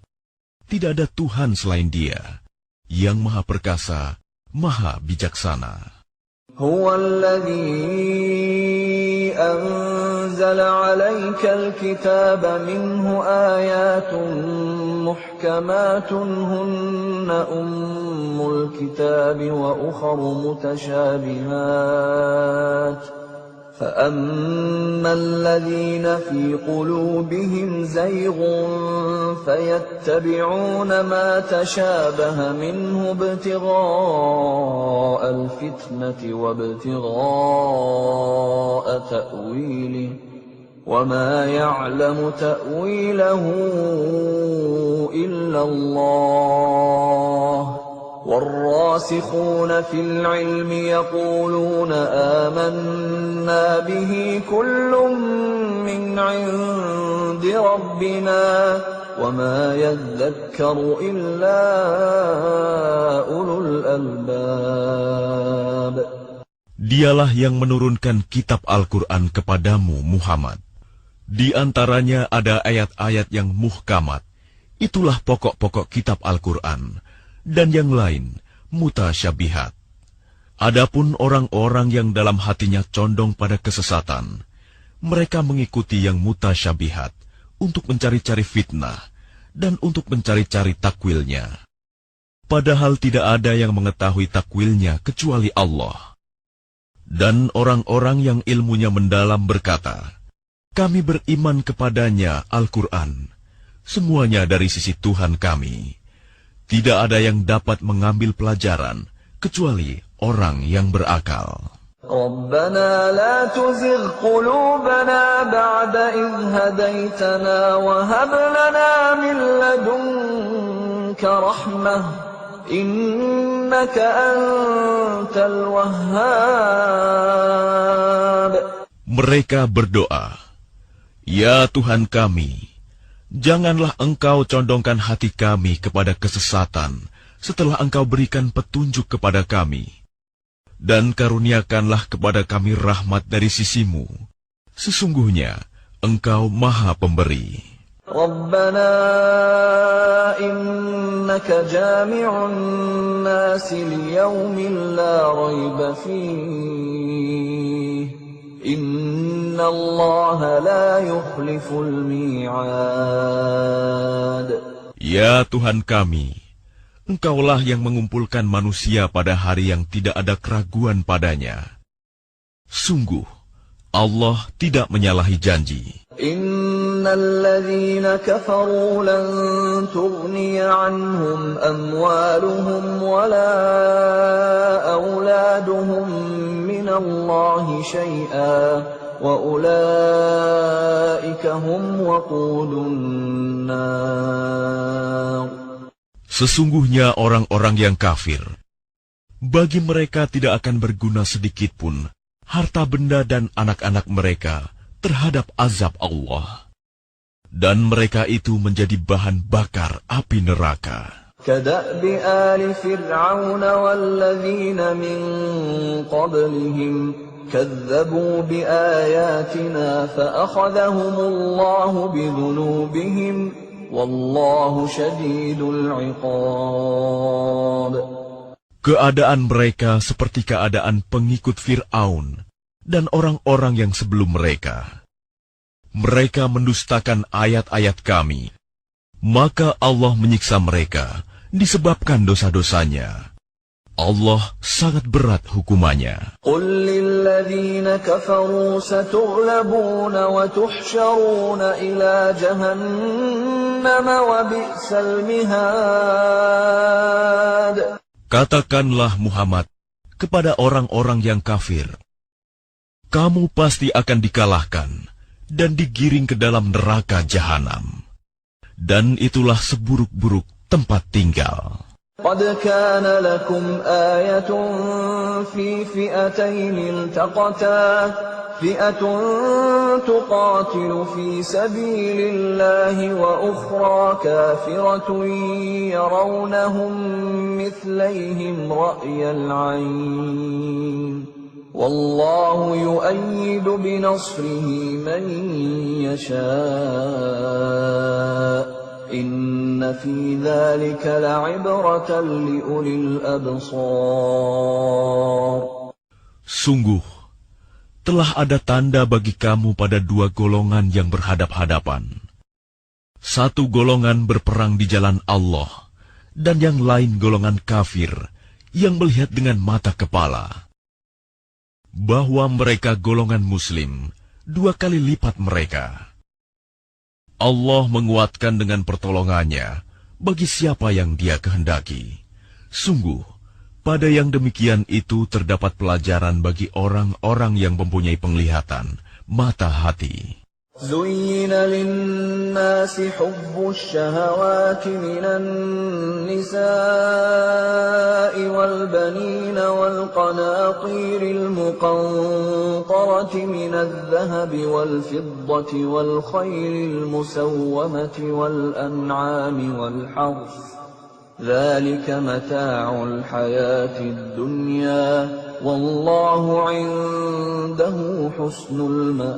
Tidak ada Tuhan selain Dia, yang Maha Perkasa, Maha Bijaksana. Huwa alladhi anzala 'alaikal kitaba minhu ayatun muhkamatun hunna ummul kitabi wa ukharu mutashabihat. فَأَمَّا الَّذِينَ فِي قُلُوبِهِمْ زَيْغٌ فَيَتَّبِعُونَ مَا تَشَابَهَ مِنْهُ ابْتِغَاءَ الْفِتْنَةِ وَابْتِغَاءَ تَأْوِيلِهِ وَمَا يَعْلَمُ تَأْوِيلَهُ إِلَّا اللَّهُ وَالرَّاسِخُونَ فِي الْعِلْمِ يَقُولُونَ آمَنَّا بِهِ كُلٌّ مِّنْ عِندِ رَبِّنَا وَمَا يَذَّكَّرُ إِلَّا أُولُو الْأَلْبَابِ. Dialah yang menurunkan kitab Al-Quran kepadamu, Muhammad. Di antaranya ada ayat-ayat yang muhkamat. Itulah pokok-pokok kitab Al-Quran. Dan yang lain, mutasyabihat. Adapun orang-orang yang dalam hatinya condong pada kesesatan, mereka mengikuti yang mutasyabihat untuk mencari-cari fitnah dan untuk mencari-cari takwilnya. Padahal tidak ada yang mengetahui takwilnya kecuali Allah. Dan orang-orang yang ilmunya mendalam berkata, kami beriman kepadanya Al-Quran, semuanya dari sisi Tuhan kami. Tidak ada yang dapat mengambil pelajaran kecuali orang yang berakal. Rabbana la tuzigh qulubana ba'da idh hadaitana wa hab lana min ladunka rahmah innaka antal wahhab. Mereka berdoa, ya Tuhan kami, janganlah Engkau condongkan hati kami kepada kesesatan setelah Engkau berikan petunjuk kepada kami. Dan karuniakanlah kepada kami rahmat dari sisimu. Sesungguhnya Engkau Maha Pemberi. Rabbana innaka jami'un nasi liyaumin la rayba fihi. Inna Allah la yukhliful mi'ad. Ya Tuhan kami, Engkaulah yang mengumpulkan manusia pada hari yang tidak ada keraguan padanya. Sungguh, Allah tidak menyalahi janji. Innal ladzina kafaru lan tughniya anhum amwaluhum wala auladuhum minallahi syai'a wa ulaika hum waqudun nar. Sesungguhnya orang-orang yang kafir, bagi mereka tidak akan berguna sedikitpun harta benda dan anak-anak mereka terhadap azab Allah. Dan mereka itu menjadi bahan bakar api neraka. Kada'bi ali fir'aun walladzina min qablihim kadzabu biayatina fa'akhadhahumullahu bidhunubihim wallahu syadidul iqab. Keadaan mereka seperti keadaan pengikut Fir'aun dan orang-orang yang sebelum mereka. Mereka mendustakan ayat-ayat kami, maka Allah menyiksa mereka disebabkan dosa-dosanya. Allah sangat berat hukumannya. قل للذين كفروا ستغلبون وتحشرون إلى جهنم وبئس المهاد. Katakanlah Muhammad kepada orang-orang yang kafir, kamu pasti akan dikalahkan dan digiring ke dalam neraka jahanam. Dan itulah seburuk-buruk tempat tinggal. قد كان لكم آية في فئتين التقتا فئة تقاتل في سبيل الله وأخرى كافرة يرونهم مثليهم رأي العين والله يؤيد بنصره من يشاء إن في ذلك لعبرة لأولي الأبصار. Sungguh, telah ada tanda bagi kamu pada dua golongan yang berhadap-hadapan. Satu golongan berperang di jalan Allah, dan yang lain golongan kafir yang melihat dengan mata kepala. Bahwa mereka golongan muslim, dua kali lipat mereka. Allah menguatkan dengan pertolongannya bagi siapa yang Dia kehendaki. Sungguh, pada yang demikian itu terdapat pelajaran bagi orang-orang yang mempunyai penglihatan, mata hati. زين للناس حب الشهوات من النساء والبنين والقناطير المقنطرة من الذهب والفضة والخيل المسومة والأنعام والحرث ذلك متاع الحياة الدنيا والله عنده حسن المآب.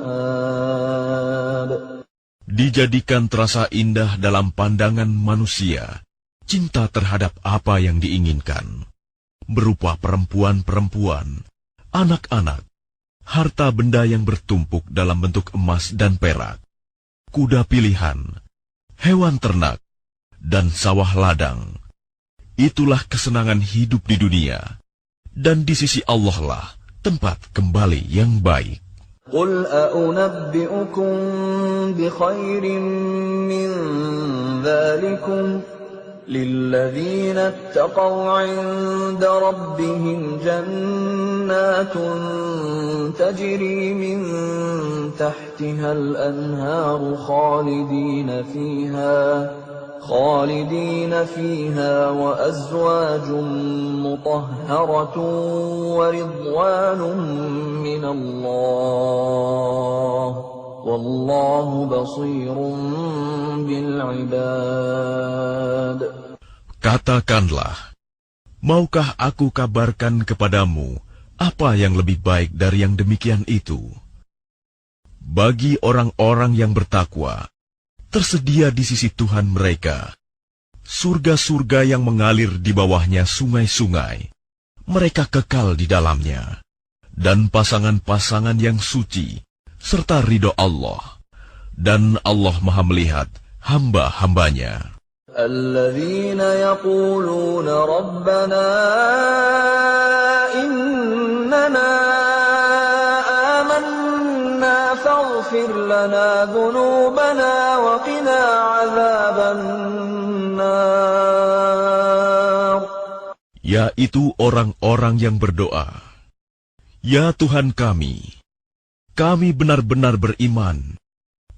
Dijadikan terasa indah dalam pandangan manusia cinta terhadap apa yang diinginkan, berupa perempuan-perempuan, anak-anak, harta benda yang bertumpuk dalam bentuk emas dan perak, kuda pilihan, hewan ternak, dan sawah ladang. Itulah kesenangan hidup di dunia, dan di sisi Allah lah tempat kembali yang baik. قل أأنبئكم بخير من ذلكم للذين اتقوا عند ربهم جنات تجري من تحتها الأنهار خالدين فيها وأزواج مطهرة ورضوان من الله والله بصير بالعباد. Katakanlah, maukah aku kabarkan kepadamu apa yang lebih baik dari yang demikian itu? Bagi orang-orang yang bertakwa, tersedia di sisi Tuhan mereka surga-surga yang mengalir di bawahnya sungai-sungai. Mereka kekal di dalamnya, dan pasangan-pasangan yang suci serta ridho Allah, dan Allah Maha melihat hamba-hambanya. الذين يقولون ربنا إننا آمنا فاغفر لنا ذنوبنا وقنا عذاب النار. Yaitu orang-orang yang berdoa, Ya Tuhan kami benar-benar beriman,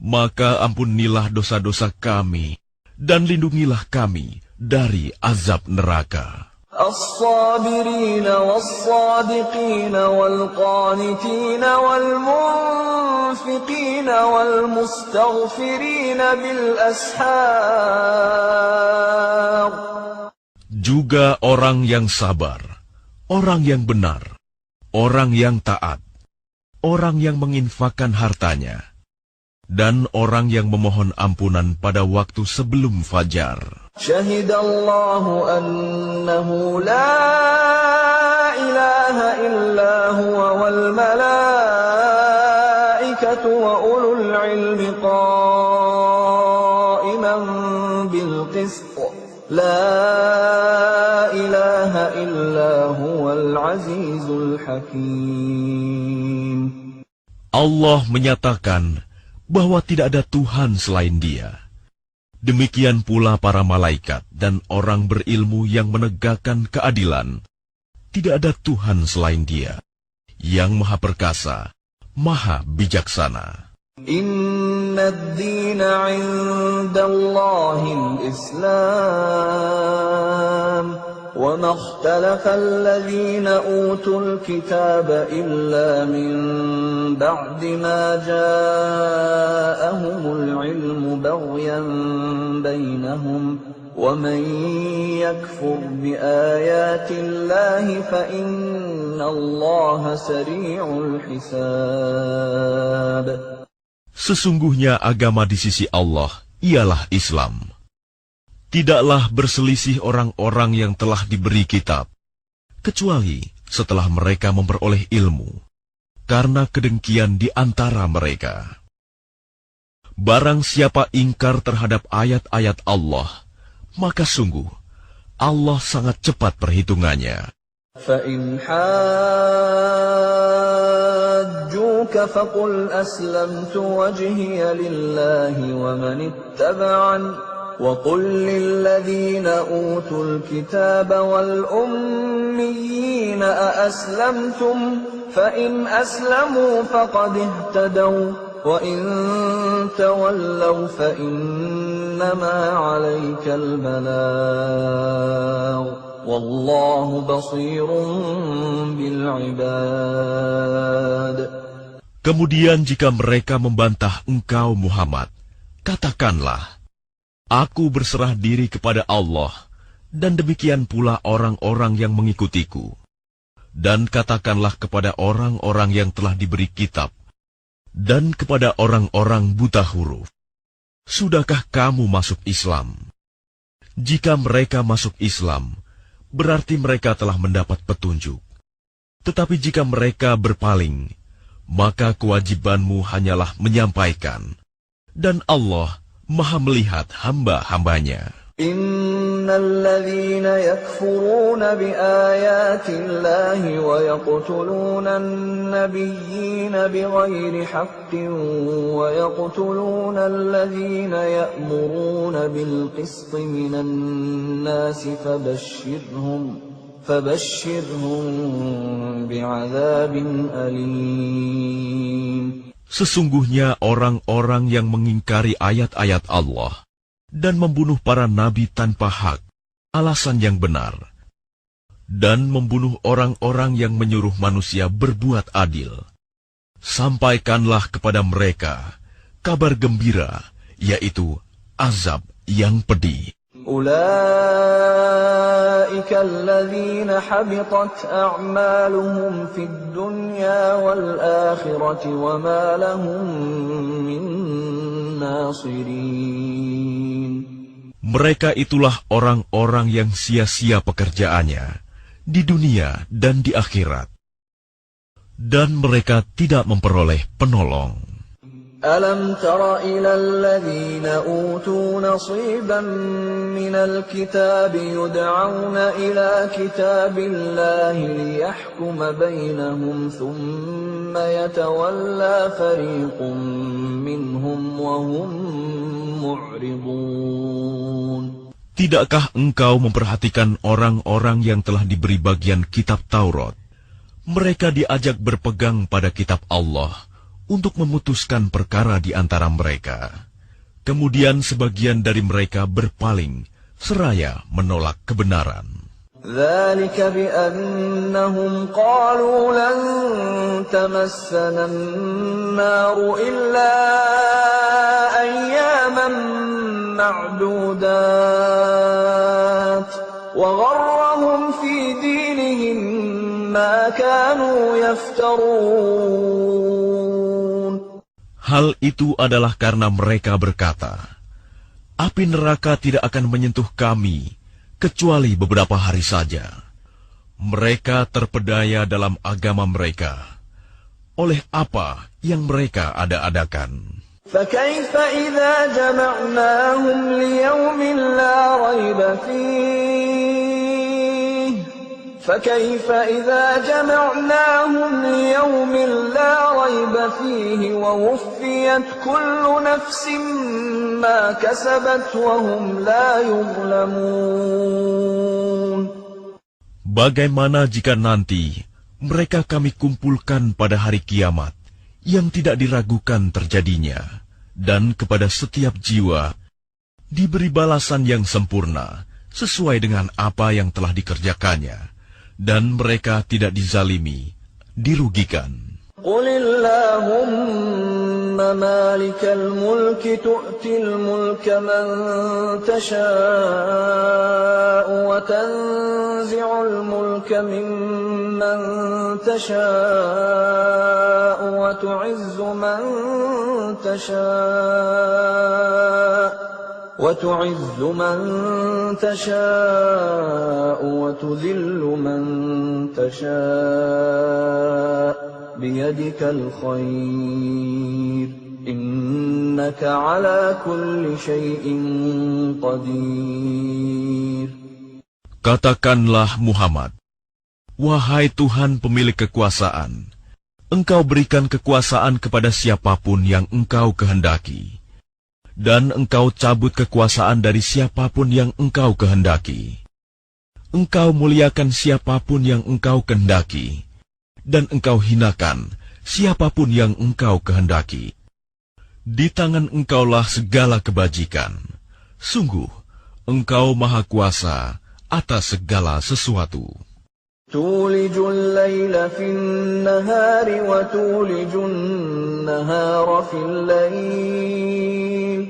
maka ampunilah dosa-dosa kami, dan lindungilah kami dari azab neraka. الصابرين والصادقين والقانتين والمنفقين والمستغفرين بالأسحار. Juga orang yang sabar, orang yang benar, orang yang taat, orang yang menginfakkan hartanya, dan orang yang memohon ampunan pada waktu sebelum fajar. Syahidallahu annahu la ilaha illa huwa wal malaikatu wa ulul ilmi qa'iman bil qist. La ilaha illa العزيز الحكيم. Allah menyatakan bahwa tidak ada Tuhan selain Dia. Demikian pula para malaikat dan orang berilmu yang menegakkan keadilan. Tidak ada Tuhan selain Dia, yang Maha Perkasa, Maha Bijaksana. Inna ad-dina 'inda Allahil Islam. وَمَا اخْتَلَفَ الَّذِينَ أُوتُوا الْكِتَابَ إِلَّا مِنْ بَعْدِ مَا جَاءَهُمُ الْعِلْمُ بَغْيًا بَيْنَهُمْ وَمَنْ يَكْفُرْ بِآيَاتِ اللَّهِ فَإِنَّ اللَّهَ سَرِيعُ الْحِسَابِ. Sesungguhnya agama di sisi Allah ialah Islam. Tidaklah berselisih orang-orang yang telah diberi kitab, kecuali setelah mereka memperoleh ilmu, karena kedengkian di antara mereka. Barang siapa ingkar terhadap ayat-ayat Allah, maka sungguh Allah sangat cepat perhitungannya. فَإِنْ حَاجُّوكَ فَقُلْ أَسْلَمْتُ وَجْهِيَ لِلَّهِ وَمَنِ اتَّبَعَنِ وَقُلْ لِلَّذِينَ أُوتُوا الْكِتَابَ وَالْأُمِّيِّينَ أَأَسْلَمْتُمْ فَإِنْ أَسْلَمُوا فَقَدِ اهْتَدَوْا وَإِنْ تَوَلَّوْا فَإِنَّمَا عَلَيْكَ الْبَلَاغُ وَاللَّهُ بَصِيرٌ بِالْعِبَادِ. Kemudian jika mereka membantah engkau Muhammad, katakanlah, Aku berserah diri kepada Allah, dan demikian pula orang-orang yang mengikutiku. Dan katakanlah kepada orang-orang yang telah diberi kitab, dan kepada orang-orang buta huruf, sudahkah kamu masuk Islam? Jika mereka masuk Islam, berarti mereka telah mendapat petunjuk. Tetapi jika mereka berpaling, maka kewajibanmu hanyalah menyampaikan, dan Allah Maha melihat hamba-hambanya. Innal ladzina yakfuruna bi ayatillahi wa yaqtuluna an-nabiyyina bighairi haqqin wa yaqtuluna alladzina ya'muruna bil qisti minan nasi fabashshirhum bi'adzabin alim. Sesungguhnya orang-orang yang mengingkari ayat-ayat Allah dan membunuh para nabi tanpa hak, alasan yang benar, dan membunuh orang-orang yang menyuruh manusia berbuat adil, sampaikanlah kepada mereka kabar gembira, yaitu azab yang pedih. أولئك الذين حبطت أعمالهم في الدنيا والآخرة وما لهم من ناصرين. Mereka itulah orang-orang yang sia-sia pekerjaannya di dunia dan di akhirat, dan mereka tidak memperoleh penolong. ألم تر إلى الذين أوتوا نصيبا من الكتاب يدعون إلى كتاب الله ليحكم بينهم ثم يتولى فريق منهم وهم معرضون. Tidakkah engkau memperhatikan orang-orang yang telah diberi bagian kitab Taurat? Mereka diajak berpegang pada kitab Allah untuk memutuskan perkara di antara mereka. Kemudian sebagian dari mereka berpaling, seraya menolak kebenaran. ذَلِكَ بِأَنَّهُمْ قَالُوا لَن تَمَسَّنَا النَّارُ إِلَّا أَيَّامًا مَّعْدُودَاتٍ وَغَرَّهُمْ فِي دِينِهِم مَّا كَانُوا يَفْتَرُونَ. Hal itu adalah karena mereka berkata, api neraka tidak akan menyentuh kami, kecuali beberapa hari saja. Mereka terpedaya dalam agama mereka, oleh apa yang mereka ada-adakan. فَكَيْفَ إِذَا جَمَعْنَاهُمْ لِيَوْمٍ لَا رَيْبَ فِيهِ فكيف إذا جمعناهم ليوم لا ريب فيه ووفيت كل نفس ما كسبت وهم لا يظلمون. Bagaimana jika nanti mereka kami kumpulkan pada hari kiamat yang tidak diragukan terjadinya, dan kepada setiap jiwa diberi balasan yang sempurna sesuai dengan apa yang telah dikerjakannya, dan mereka tidak dizalimi, dirugikan. قل اللهم مالك الملك تؤتي الملك من تشاء وتنزع الملك ممن تشاء وتعز من تشاء وتذل من تشاء بيدك الخير إنك على كل شيء قدير. Katakanlah Muhammad, wahai Tuhan pemilik kekuasaan, Engkau berikan kekuasaan kepada siapapun yang Engkau kehendaki, dan Engkau cabut kekuasaan dari siapapun yang Engkau kehendaki. Engkau muliakan siapapun yang Engkau kehendaki, dan Engkau hinakan siapapun yang Engkau kehendaki. Di tangan Engkaulah segala kebajikan. Sungguh, Engkau Maha Kuasa atas segala sesuatu. تولج الليل في النهار وتولج النهار في الليل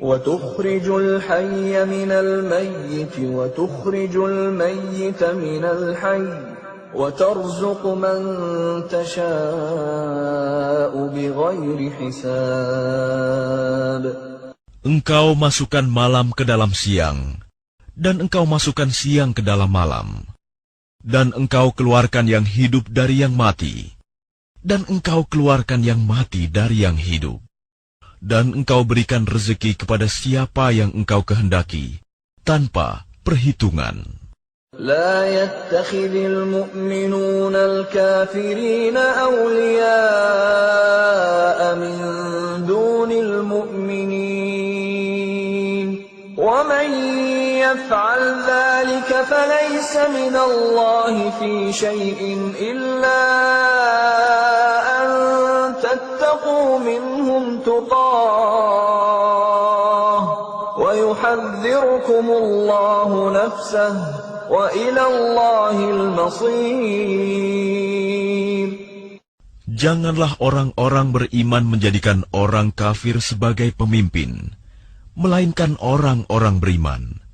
وتخرج الحي من الميت وتخرج الميت من الحي وترزق من تشاء بغير حساب. Engkau masukkan malam ke dalam siang, dan Engkau masukkan siang ke dalam malam, dan Engkau keluarkan yang hidup dari yang mati, dan Engkau keluarkan yang mati dari yang hidup, dan Engkau berikan rezeki kepada siapa yang Engkau kehendaki, tanpa perhitungan. لا يتخذ المؤمنون الكافرين أولياء من دون المؤمنين ومن يفعل ذلك فليس من الله في شيء إلا أن تتقوا منهم تقاه ويحذركم الله نفسه وإلى الله المصير. Janganlah orang-orang beriman menjadikan orang kafir sebagai pemimpin, melainkan orang-orang beriman.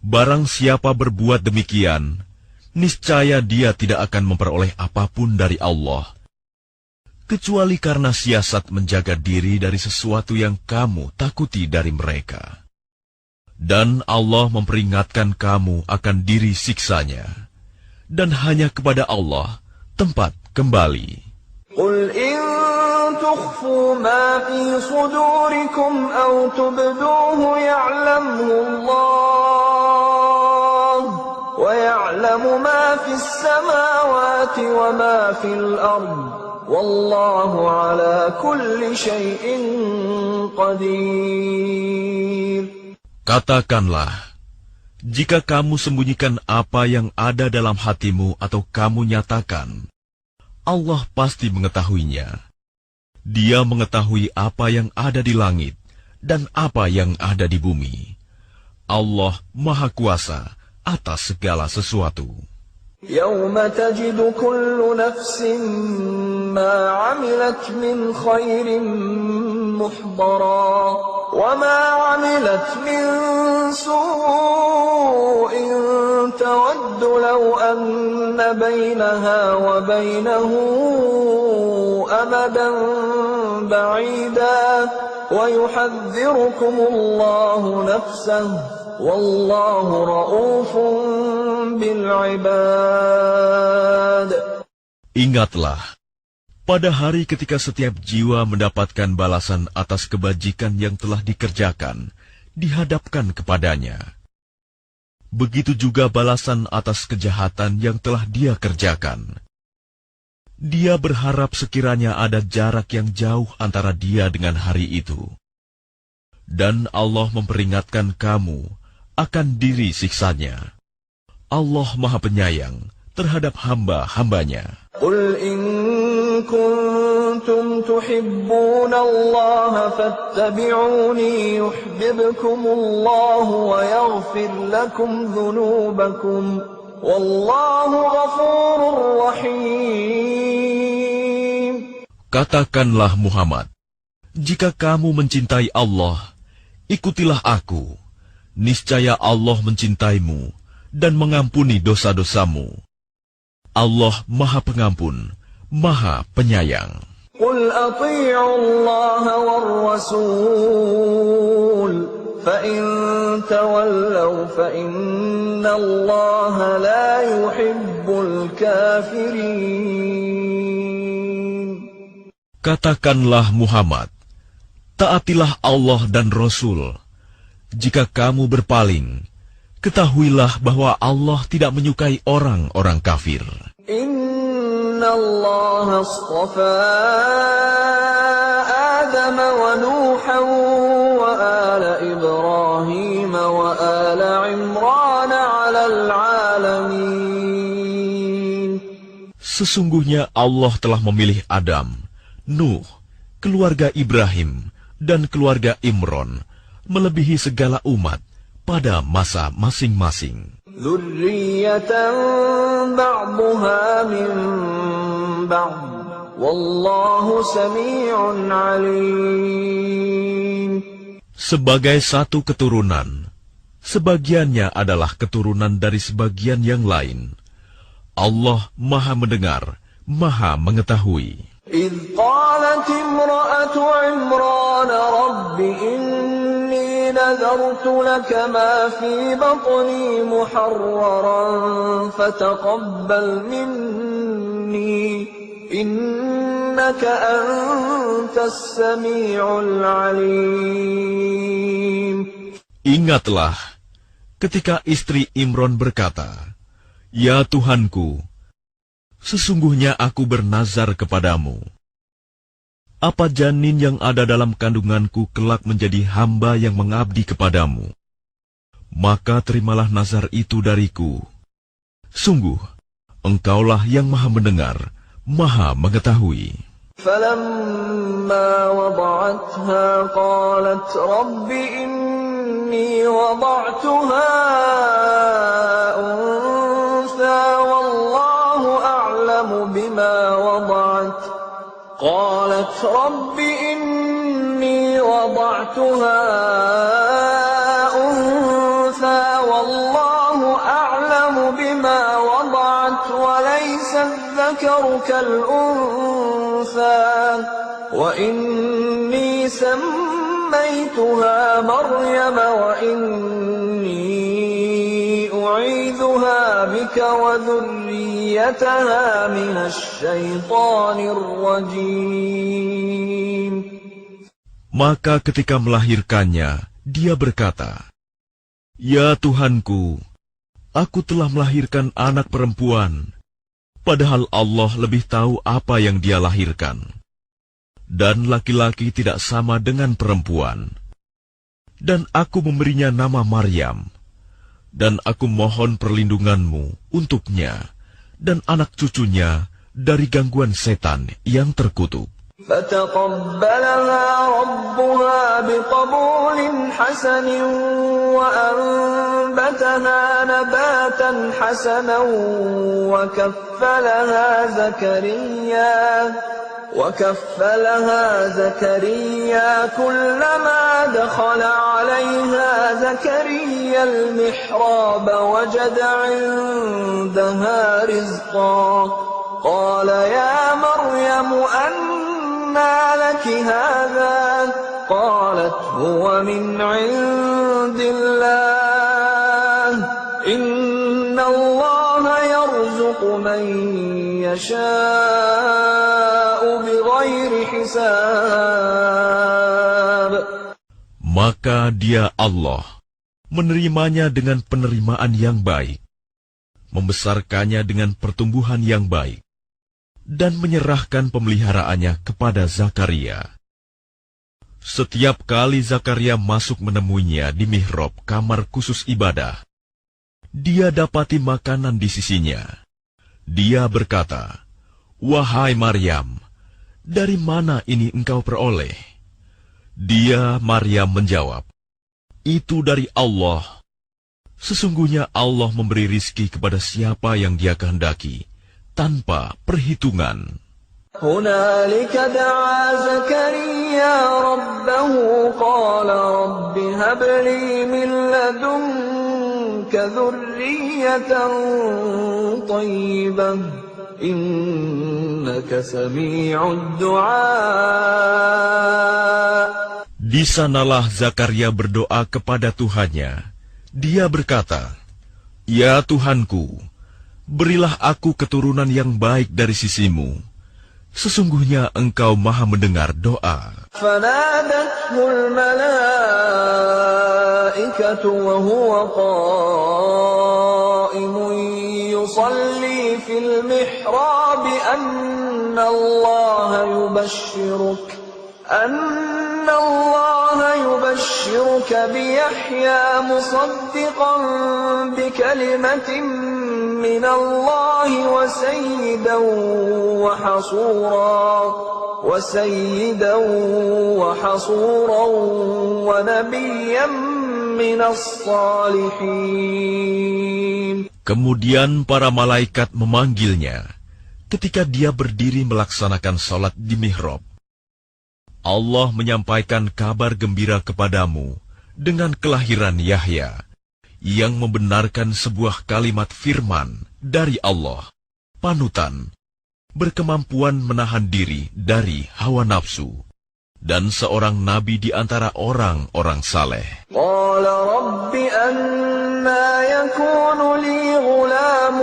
Barang siapa berbuat demikian, niscaya dia tidak akan memperoleh apapun dari Allah, kecuali karena siasat menjaga diri dari sesuatu yang kamu takuti dari mereka. Dan Allah memperingatkan kamu akan diri siksanya, dan hanya kepada Allah tempat kembali. قل إن تخفوا ما في صدوركم أو تبدوه يعلمه الله ويعلم ما في السماوات وما في الأرض والله على كل شيء قدير. Katakanlah, jika kamu sembunyikan apa yang ada dalam hatimu atau kamu nyatakan, Allah pasti mengetahuinya. Dia mengetahui apa yang ada di langit dan apa yang ada di bumi. Allah Maha Kuasa atas segala sesuatu. يوم تجد كل نفس ما عملت من خير محضرا وما عملت من سوء تود لو أن بينها وبينه أمدا بعيدا ويحذركم الله نفسه والله رؤوف بالعباد. Ingatlah, pada hari ketika setiap jiwa mendapatkan balasan atas kebajikan yang telah dikerjakan, dihadapkan kepadanya. begitu juga balasan atas kejahatan yang telah dia kerjakan. Dia berharap sekiranya ada jarak yang jauh antara dia dengan hari itu. Dan Allah memperingatkan kamu akan diri siksanya. Allah Maha Penyayang terhadap hamba-hambanya. قل إن كنتم تحبون الله فاتبعوني يحببكم الله ويغفر لكم ذنوبكم والله غفور رحيم. Katakanlah Muhammad, jika kamu mencintai Allah, ikutilah aku. Niscaya Allah mencintaimu dan mengampuni dosa-dosamu. Allah Maha Pengampun, Maha Penyayang. قل أطيعوا الله والرسول فإن تولوا فإن الله لا يحب الكافرين. Katakanlah Muhammad, taatilah Allah dan Rasul. Jika kamu berpaling, ketahuilah bahwa Allah tidak menyukai orang-orang kafir. Inna Allah astafa Adam wa Nuhan wa ala Ibrahim wa ala Imran ala alamin. Sesungguhnya Allah telah memilih Adam, Nuh, keluarga Ibrahim, dan keluarga Imron, melebihi segala umat pada masa masing-masing. Dzurriyyatan ba'duha min ba'd. Wallahu sami'un 'alim. Sebagai satu keturunan, sebagiannya adalah keturunan dari sebagian yang lain. Allah Maha Mendengar, Maha Mengetahui. إذ قالت امرأة عمران رب إني نذرت لك ما في بطني محررا فتقبل مني إنك أنت السميع العليم. Ingatlah ketika istri Imron berkata, "Ya Tuhanku, sesungguhnya aku bernazar kepadamu. Apa janin yang ada dalam kandunganku kelak menjadi hamba yang mengabdi kepadamu? Maka terimalah nazar itu dariku. Sungguh, Engkaulah yang Maha Mendengar, Maha Mengetahui." فلما وضعتها قالت رب إني وضعتها أنثى والله أعلم بما وضعت قالت رب إني وضعتها أنثى والله أعلم بما وضعت وليس الذكر كالأنثى وإني سميتها مريم وإني أعيذها بك وذريتها من الشيطان الرجيم. Maka ketika melahirkannya, dia berkata, "Ya Tuhanku, aku telah melahirkan anak perempuan, padahal Allah lebih tahu apa yang dia lahirkan. Dan laki-laki tidak sama dengan perempuan. Dan aku memberinya nama Maryam. Dan aku mohon perlindunganmu untuknya dan anak cucunya dari gangguan setan yang terkutuk." فتقبلها ربها بقبول حسن وأنبتها نباتا حسنا وكفلها زكريا كلما دخل عليها زكريا المحراب وجد عندها رزقا قال يا مريم أنى لك هذا قالت هو من عند الله إن الله يرزق من يشاء بغير حساب. Maka dia Allah menerimanya dengan penerimaan yang baik, membesarkannya dengan pertumbuhan yang baik, dan menyerahkan pemeliharaannya kepada Zakaria. Setiap kali Zakaria masuk menemuinya di mihrab kamar khusus ibadah, dia dapati makanan di sisinya. Dia berkata, "Wahai Maryam, dari mana ini engkau peroleh?" Dia, Maryam, menjawab, "Itu dari Allah. Sesungguhnya Allah memberi rizki kepada siapa yang Dia kehendaki, tanpa perhitungan." هنالك دعا زكريا ربه قال رب هب لي من لدنك ذرية طيبة إنك سميع الدعاء. Di sanalah Zakaria berdoa kepada Tuhannya. Dia berkata, "Ya Tuhanku, berilah aku keturunan yang baik dari sisimu. Sesungguhnya Engkau Maha mendengar doa." فنادته الملائكة وهو قائم يصلي في المحراب أن الله يبشرك بيحيى مصدقا بكلمة من الله وسيدا وحصورا ونبيا من الصالحين. Kemudian para malaikat memanggilnya ketika dia berdiri melaksanakan salat di mihrab. Allah menyampaikan kabar gembira kepadamu dengan kelahiran Yahya, yang membenarkan sebuah kalimat firman dari Allah, panutan, berkemampuan menahan diri dari hawa nafsu, dan seorang nabi di antara orang-orang saleh. قال رب أنى يكون لي غلام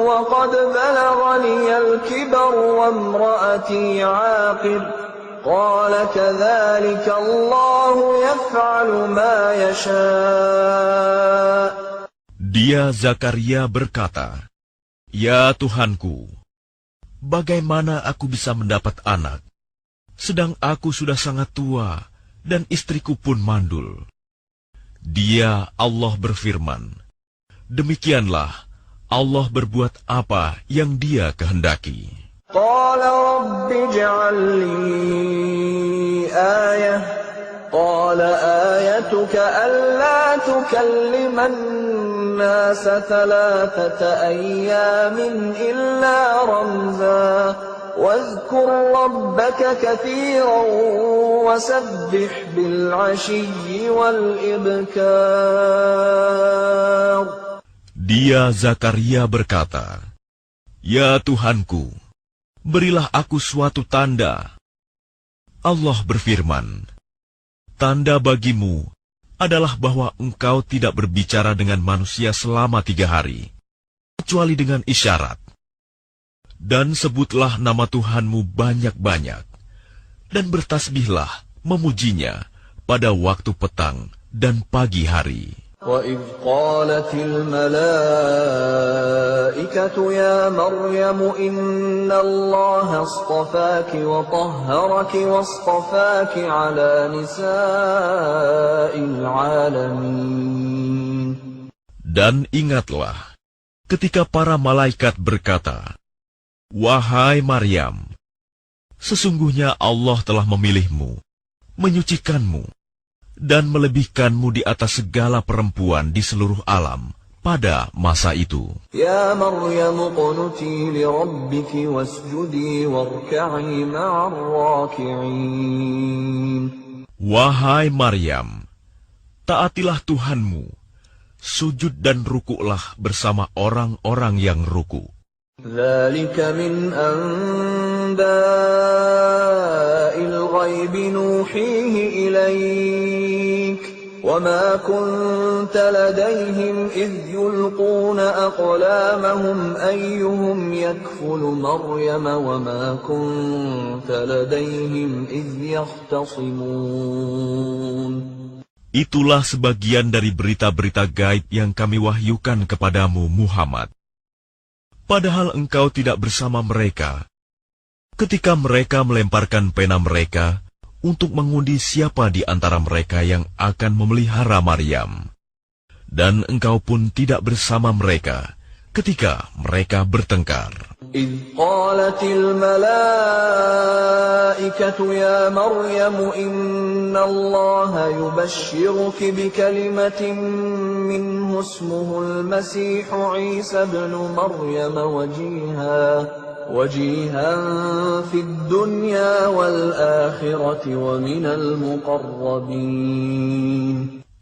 وقد بلغني الكبر وامرأتي عاقر قال كذلك الله يفعل ما يشاء. Dia Zakaria berkata, "Ya Tuhanku, bagaimana aku bisa mendapat anak, sedang aku sudah sangat tua dan istriku pun mandul?" Dia, Allah, berfirman, "Demikianlah Allah berbuat apa yang Dia kehendaki." قال رب اجعل لي آية قال آيتك ألا تكلم الناس 3 أيام إلا رمزا واذكر ربك كثيرا وسبح بالعشي والإبكار. Dia Zakaria berkata, "Ya Tuhanku, berilah aku suatu tanda." Allah berfirman, "Tanda bagimu adalah bahwa engkau tidak berbicara dengan manusia selama 3 hari, kecuali dengan isyarat. Dan sebutlah nama Tuhanmu banyak-banyak, dan bertasbihlah memujinya pada waktu petang dan pagi hari." وَإِذْ قَالَتِ الْمَلَائِكَةُ يَا مَرْيَمُ إِنَّ اللَّهَ اصْطَفَاكِ وَطَهَّرَكِ وَاصْطَفَاكِ عَلَى نِسَاءِ الْعَالَمِينَ. Dan ingatlah, ketika para malaikat berkata, "Wahai Maryam, sesungguhnya Allah telah memilihmu, menyucikanmu, dan melebihkanmu di atas segala perempuan di seluruh alam pada masa itu." Ya Maryam qunuti li rabbiki wasjudi warka'i ma'ar raki'in. Wahai Maryam, taatilah Tuhanmu, sujud dan rukuklah bersama orang-orang yang ruku. ذلك من أنباء الغيب نوحيه إليك وما كنت لديهم إذ يلقون أقلامهم أيهم يكفل مريم وما كنت لديهم إذ يختصمون. Itulah sebagian dari berita-berita gaib yang kami wahyukan kepadamu, Muhammad. Padahal engkau tidak bersama mereka ketika mereka melemparkan pena mereka untuk mengundi siapa di antara mereka yang akan memelihara Maryam. Dan engkau pun tidak bersama mereka ketika mereka bertengkar. إذ قالت الملائكة يا مريم إن الله يبشرك بكلمة منه اسمه المسيح عيسى ابن مريم وجيها في الدنيا والآخرة ومن المقربين.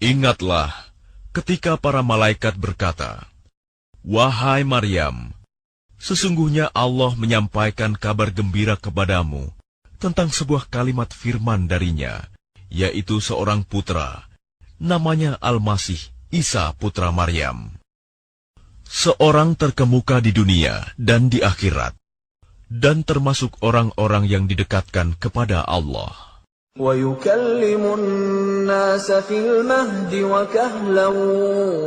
Ingatlah ketika para malaikat berkata, "Wahai Maryam, sesungguhnya Allah menyampaikan kabar gembira kepadamu tentang sebuah kalimat firman darinya, yaitu seorang putra, namanya Al-Masih, Isa putra Maryam. Seorang terkemuka di dunia dan di akhirat, dan termasuk orang-orang yang didekatkan kepada Allah. وَيُكَلِّمُ النَّاسَ فِي الْمَهْدِ وَكَهْلًا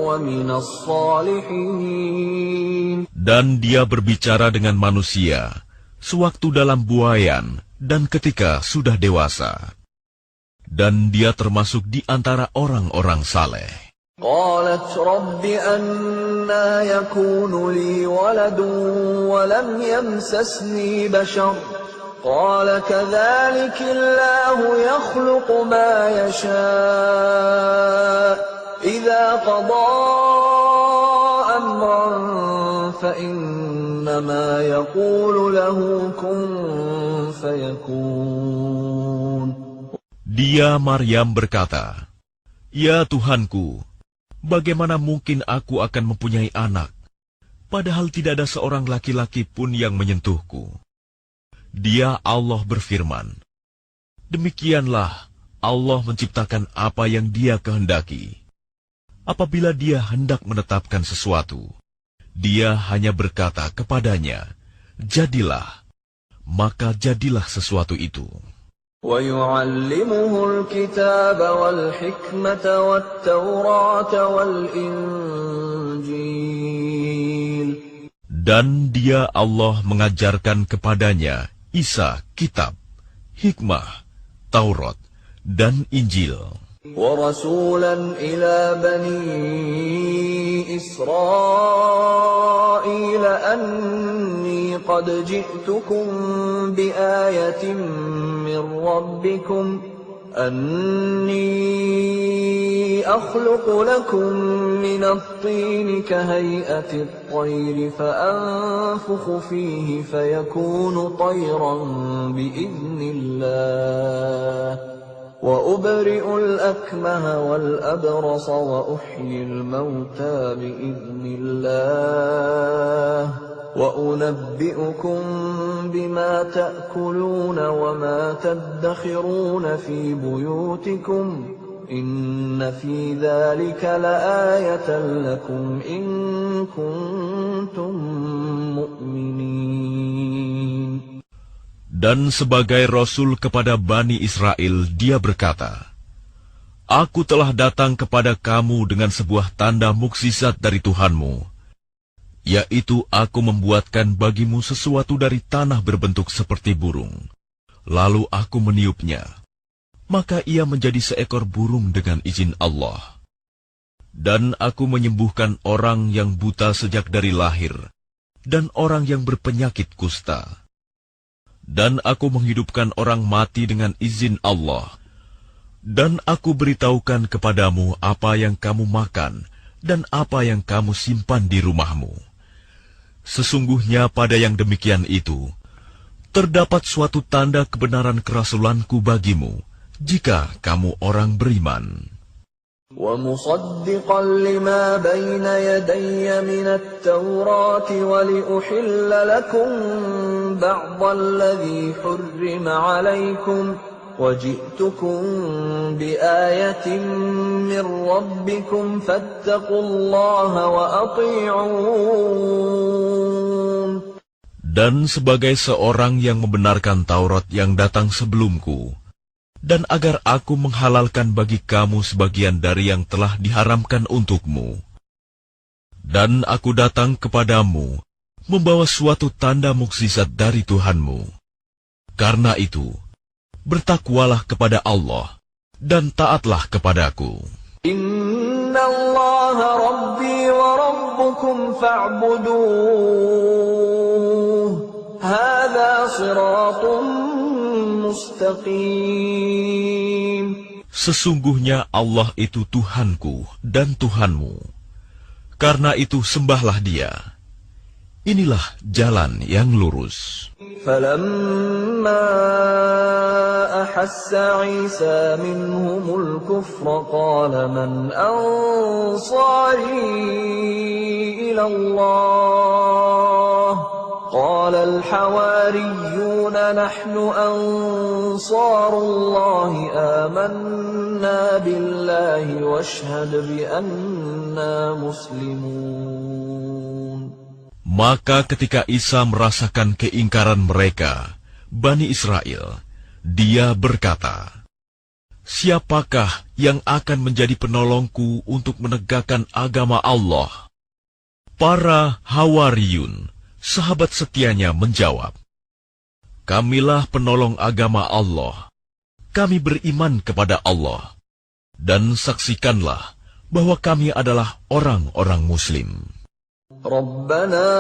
وَمِنَ الصَّالِحِينَ. Dan dia berbicara dengan manusia, sewaktu dalam buayan dan ketika sudah dewasa. Dan dia termasuk di antara orang-orang saleh. قالت رب أنى يكون لي ولد ولم يمسسني بشر قال كذلك الله يخلق ما يشاء إذا قضى أمرا فإنما يقول له كن فيكون. Dia Maryam berkata, "Ya Tuhanku, bagaimana mungkin aku akan mempunyai anak, padahal tidak ada seorang laki-laki pun yang menyentuhku?" Dia Allah berfirman, "Demikianlah Allah menciptakan apa yang Dia kehendaki. Apabila Dia hendak menetapkan sesuatu, Dia hanya berkata kepadanya, 'Jadilah,' maka jadilah sesuatu itu." وَيُعَلِّمُهُ الْكِتَابَ وَالْحِكْمَةَ وَالتَّوْرَاةَ وَالْإِنْجِيلَ. Dan Dia Allah mengajarkan kepadanya Isa kitab, hikmah, Taurat, dan Injil. وَرَسُولًا إِلَى بَنِي إِسْرَائِيلَ أَنِّي قَدْ جِئْتُكُمْ بِآيَةٍ مِّن رَّبِّكُمْ أَنِّي أَخْلُقُ لَكُم مِّنَ الطِّينِ كَهَيْئَةِ الطَّيْرِ فَأَنفُخُ فِيهِ فَيَكُونُ طَيْرًا بِإِذْنِ اللَّهِ وَأُبْرِئُ الْأَكْمَهَ وَالْأَبْرَصَ وَأُحْيِي الْمَوْتَى بِإِذْنِ اللَّهِ وَأُنَبِّئُكُم بِمَا تَأْكُلُونَ وَمَا تَدَّخِرُونَ فِي بُيُوتِكُمْ إِنَّ فِي ذَلِكَ لَآيَةً لَكُمْ إِن كُنتُم مُّؤْمِنِينَ. Dan sebagai Rasul kepada Bani Israel, dia berkata, "Aku telah datang kepada kamu dengan sebuah tanda mukjizat dari Tuhanmu, yaitu aku membuatkan bagimu sesuatu dari tanah berbentuk seperti burung. Lalu aku meniupnya, maka ia menjadi seekor burung dengan izin Allah. Dan aku menyembuhkan orang yang buta sejak dari lahir, dan orang yang berpenyakit kusta. Dan aku menghidupkan orang mati dengan izin Allah. Dan aku beritahukan kepadamu apa yang kamu makan dan apa yang kamu simpan di rumahmu. Sesungguhnya pada yang demikian itu, terdapat suatu tanda kebenaran kerasulanku bagimu, jika kamu orang beriman." وَمُصَدِّقًا لِمَا بَيْنَ يَدَيَّ مِنَ التَّوْرَاةِ وَلِأُحِلَّ لَكُم بَعْضَ الَّذِي حُرِّمَ عَلَيْكُمْ وَجِئْتُكُم بِآيَةٍ مِّن رَّبِّكُمْ فَاتَّقُوا اللَّهَ وَأَطِيعُونِ. Dan sebagai seorang yang membenarkan Taurat yang datang sebelumku, dan agar aku menghalalkan bagi kamu sebagian dari yang telah diharamkan untukmu. Dan aku datang kepadamu membawa suatu tanda mukjizat dari Tuhanmu. Karena itu, bertakwalah kepada Allah dan taatlah kepadaku. Inna Allah Rabbi wa Rabbukum fa'buduh. Hadha siratun mustaqim. Sesungguhnya Allah itu Tuhanku dan Tuhanmu. Karena itu sembahlah Dia. Inilah jalan yang lurus. فَلَمَّا أَحَسَّ عِيسَى مِنْهُمُ الْكُفْرَ قَالَ مَنْ أَنصَارِي إِلَى اللَّهِ قَالَ الْحَوَارِيُّونَ نَحْنُ أَنصَارُ اللَّهِ آمَنَّا بِاللَّهِ وَاشْهَدْ بِأَنَّا مُسْلِمُونَ. Maka ketika Isa merasakan keingkaran mereka, Bani Israel, dia berkata, "Siapakah yang akan menjadi penolongku untuk menegakkan agama Allah?" Para Hawariyun, sahabat setianya, menjawab, "Kamilah penolong agama Allah. Kami beriman kepada Allah. Dan saksikanlah bahwa kami adalah orang-orang Muslim." رَبَّنَا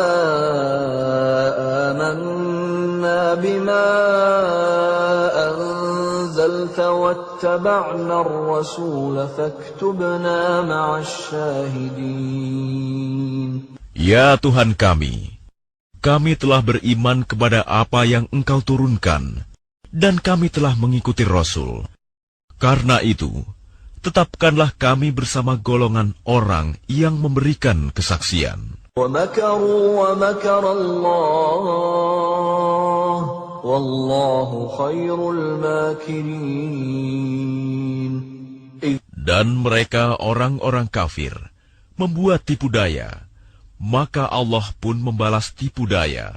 آمَنَّا بِمَا أَنزَلْتَ وَاتَّبَعْنَا الرَّسُولَ فَاكْتُبْنَا مَعَ الشَّاهِدِينَ. Ya Tuhan kami telah beriman kepada apa yang Engkau turunkan, dan kami telah mengikuti Rasul. Karena itu, tetapkanlah kami bersama golongan orang yang memberikan kesaksian. وَمَكَرُوا وَمَكَرَ اللَّهُ وَاللَّهُ خَيْرُ الْمَاكِرِينَ. Dan mereka orang-orang kafir membuat tipu daya, maka Allah pun membalas tipu daya.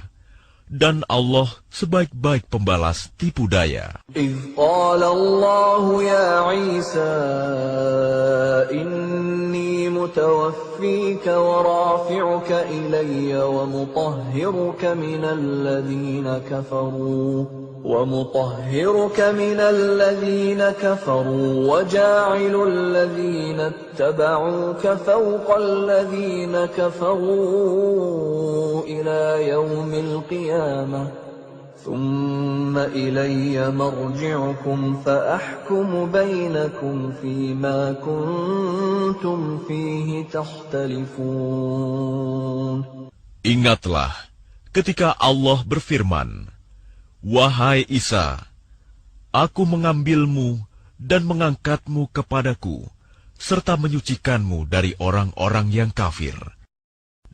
Dan Allah sebaik-baik pembalas tipu daya. إِذْ قَالَ اللَّهُ يَا عِيسَى إِنِّي مُتَوَفِّيكَ وَرَافِعُكَ إِلَيَّ وَمُطَهِّرُكَ مِنَ الَّذِينَ كَفَرُوا وَجَاعِلُ الَّذِينَ اتَّبَعُوكَ فَوْقَ الَّذِينَ كَفَرُوا إِلَى يَوْمِ الْقِيَامَةِ ثُمَّ إِلَيَّ مَرْجِعُكُمْ فَأَحْكُمُ بَيْنَكُمْ فِيمَا كُنتُمْ فِيهِ تَخْتَلِفُونَ. Ingatlah ketika Allah berfirman, "Wahai Isa, Aku mengambilmu dan mengangkatmu kepadaku, serta menyucikanmu dari orang-orang yang kafir,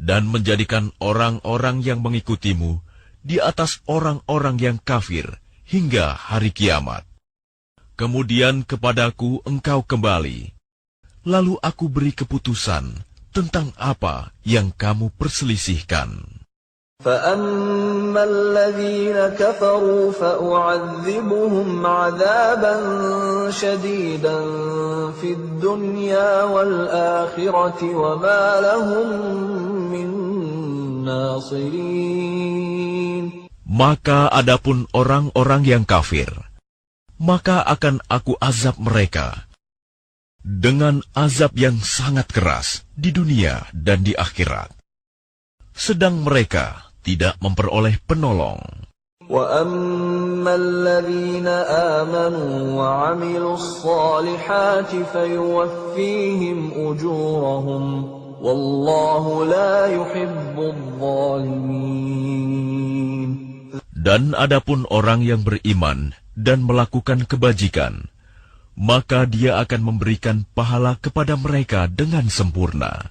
dan menjadikan orang-orang yang mengikutimu di atas orang-orang yang kafir hingga hari kiamat. Kemudian kepadaku engkau kembali, lalu aku beri keputusan tentang apa yang kamu perselisihkan." فَأَمَّا الَّذِينَ كَفَرُوا فَأُعَذِّبُهُمْ عَذَابًا شَدِيدًا فِي الدُّنْيَا وَالْآخِرَةِ وَمَا لَهُم مِّن نَّاصِرِينَ. Maka adapun orang-orang yang kafir, maka akan aku azab mereka dengan azab yang sangat keras di dunia dan di akhirat. Sedang mereka tidak memperoleh penolong. وَأَمَّا الَّذِينَ آمَنُوا وَعَمِلُوا الصَّالِحَاتِ فَيُوَفِّيهِمْ أُجُورَهُمْ وَاللَّهُ لَا يُحِبُّ الظَّالِمِينَ. Dan adapun orang yang beriman dan melakukan kebajikan, maka Dia akan memberikan pahala kepada mereka dengan sempurna.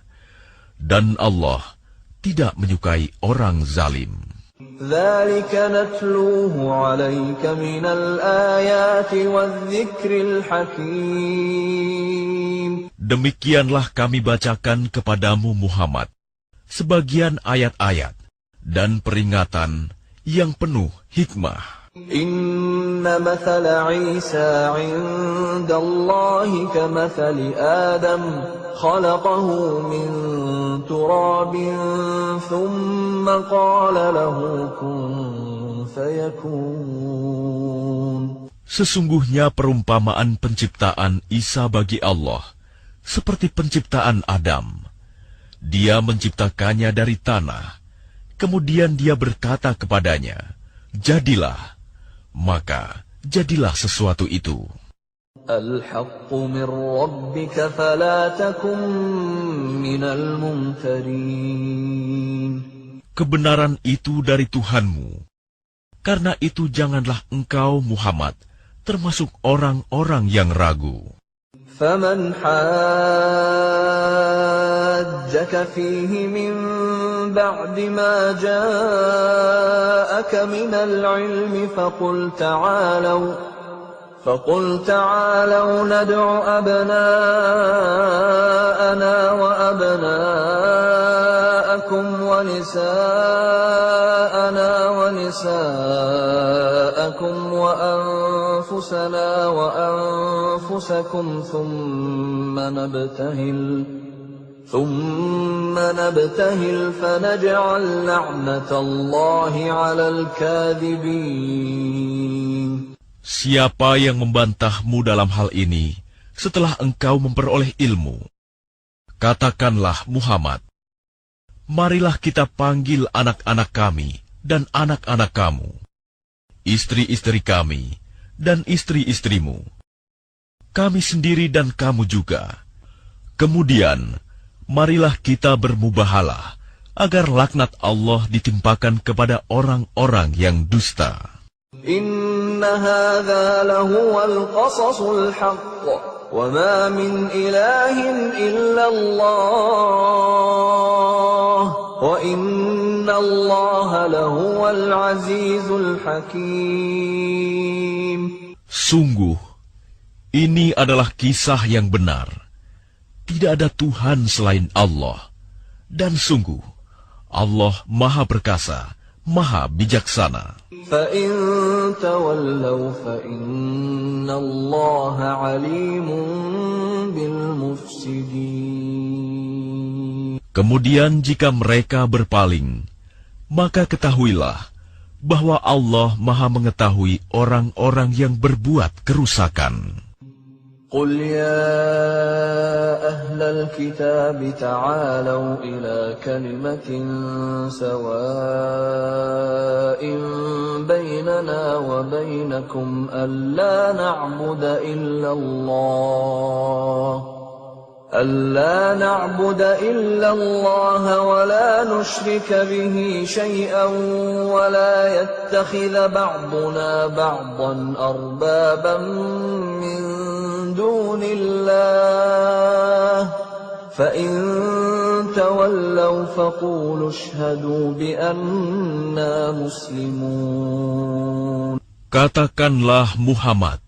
Dan Allah tidak menyukai orang zalim. ذَلِكَ نَتْلُوهُ عَلَيْكَ مِنَ الْآيَاتِ وَالذِّكْرِ الْحَكِيمِ. Demikianlah kami bacakan kepadamu Muhammad sebagian ayat-ayat dan peringatan yang penuh hikmah. إن مثل عيسى عند الله كمثل آدم خلقه من تراب ثم قال له كن فيكون. Sesungguhnya perumpamaan penciptaan Isa bagi Allah seperti penciptaan Adam. Dia menciptakannya dari tanah, kemudian dia berkata kepadanya, "Jadilah." Maka jadilah sesuatu itu. الحق من ربك فلا تكن من الممترين. Kebenaran itu dari Tuhanmu. Karena itu janganlah engkau Muhammad termasuk orang-orang yang ragu. فمن حاجك فيه من بعد ما جاءك من العلم فقل تعالوا ندع أبناءنا وأبناءكم ونساءنا ونساءكم وأنفسنا وأنفسكم ثم نبتهل فنجعل لعنة الله على الكاذبين. Siapa yang membantahmu dalam hal ini setelah engkau memperoleh ilmu? Katakanlah Muhammad, marilah kita panggil anak-anak kami dan anak-anak kamu, istri-istri kami dan istri-istrimu, kami sendiri dan kamu juga. Kemudian, marilah kita bermubahalah agar laknat Allah ditimpakan kepada orang-orang yang dusta. Inna hadza lahuwal qasasul haqq wa ma min ilahin illallah wa inna Allaha lahuwal azizul hakim. Sungguh, ini adalah kisah yang benar. Tidak ada Tuhan selain Allah. Dan sungguh, Allah Maha Perkasa, Maha Bijaksana. فَإِن تَوَلَّوْا فَإِنَّ اللَّهَ عَلِيمٌ بِالْمُفْسِدِينَ. Kemudian jika mereka berpaling, maka ketahuilah bahwa Allah Maha mengetahui orang-orang yang berbuat kerusakan. قل يا أهل الكتاب تعالوا إلى كلمة سواء بيننا وبينكم ألا نعبد إلا الله ولا نشرك به شيئا ولا يتخذ بعضنا بعضا أربابا من دون الله فإن تولوا فقولوا اشهدوا بأننا مسلمون. Katakanlah Muhammad,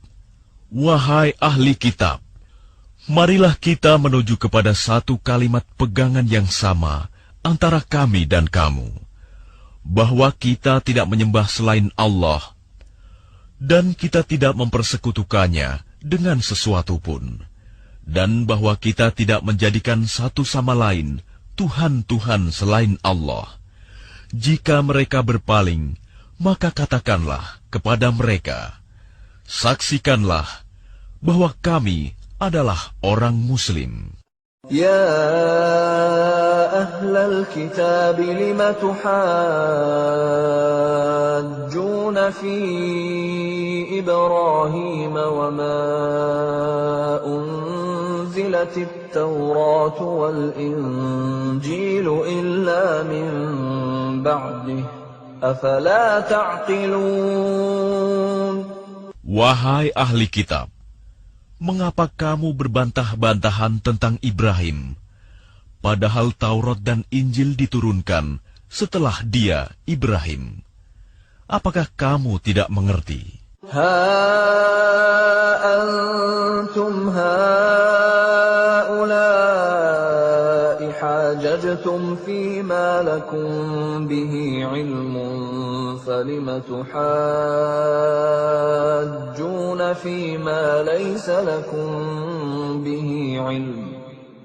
wahai ahli kitab, marilah kita menuju kepada satu kalimat pegangan yang sama antara kami dan kamu, bahwa kita tidak menyembah selain Allah, dan kita tidak mempersekutukannya dengan sesuatu pun, dan bahwa kita tidak menjadikan satu sama lain Tuhan-Tuhan selain Allah. Jika mereka berpaling, maka katakanlah kepada mereka, saksikanlah bahwa kami adalah orang Muslim. Ya ahlal kitab lima tuhajjuna fi Ibrahim wa ma unzilatit Taurat wal Injil illa min ba'dih afala ta'qilun. Wahai ahli kitab, mengapa kamu berbantah-bantahan tentang Ibrahim, padahal Taurat dan Injil diturunkan setelah dia, Ibrahim? Apakah kamu tidak mengerti? Ha antum haula'i حاججتم فيما لكم به علم فلم تحاجون فيما ليس لكم به علم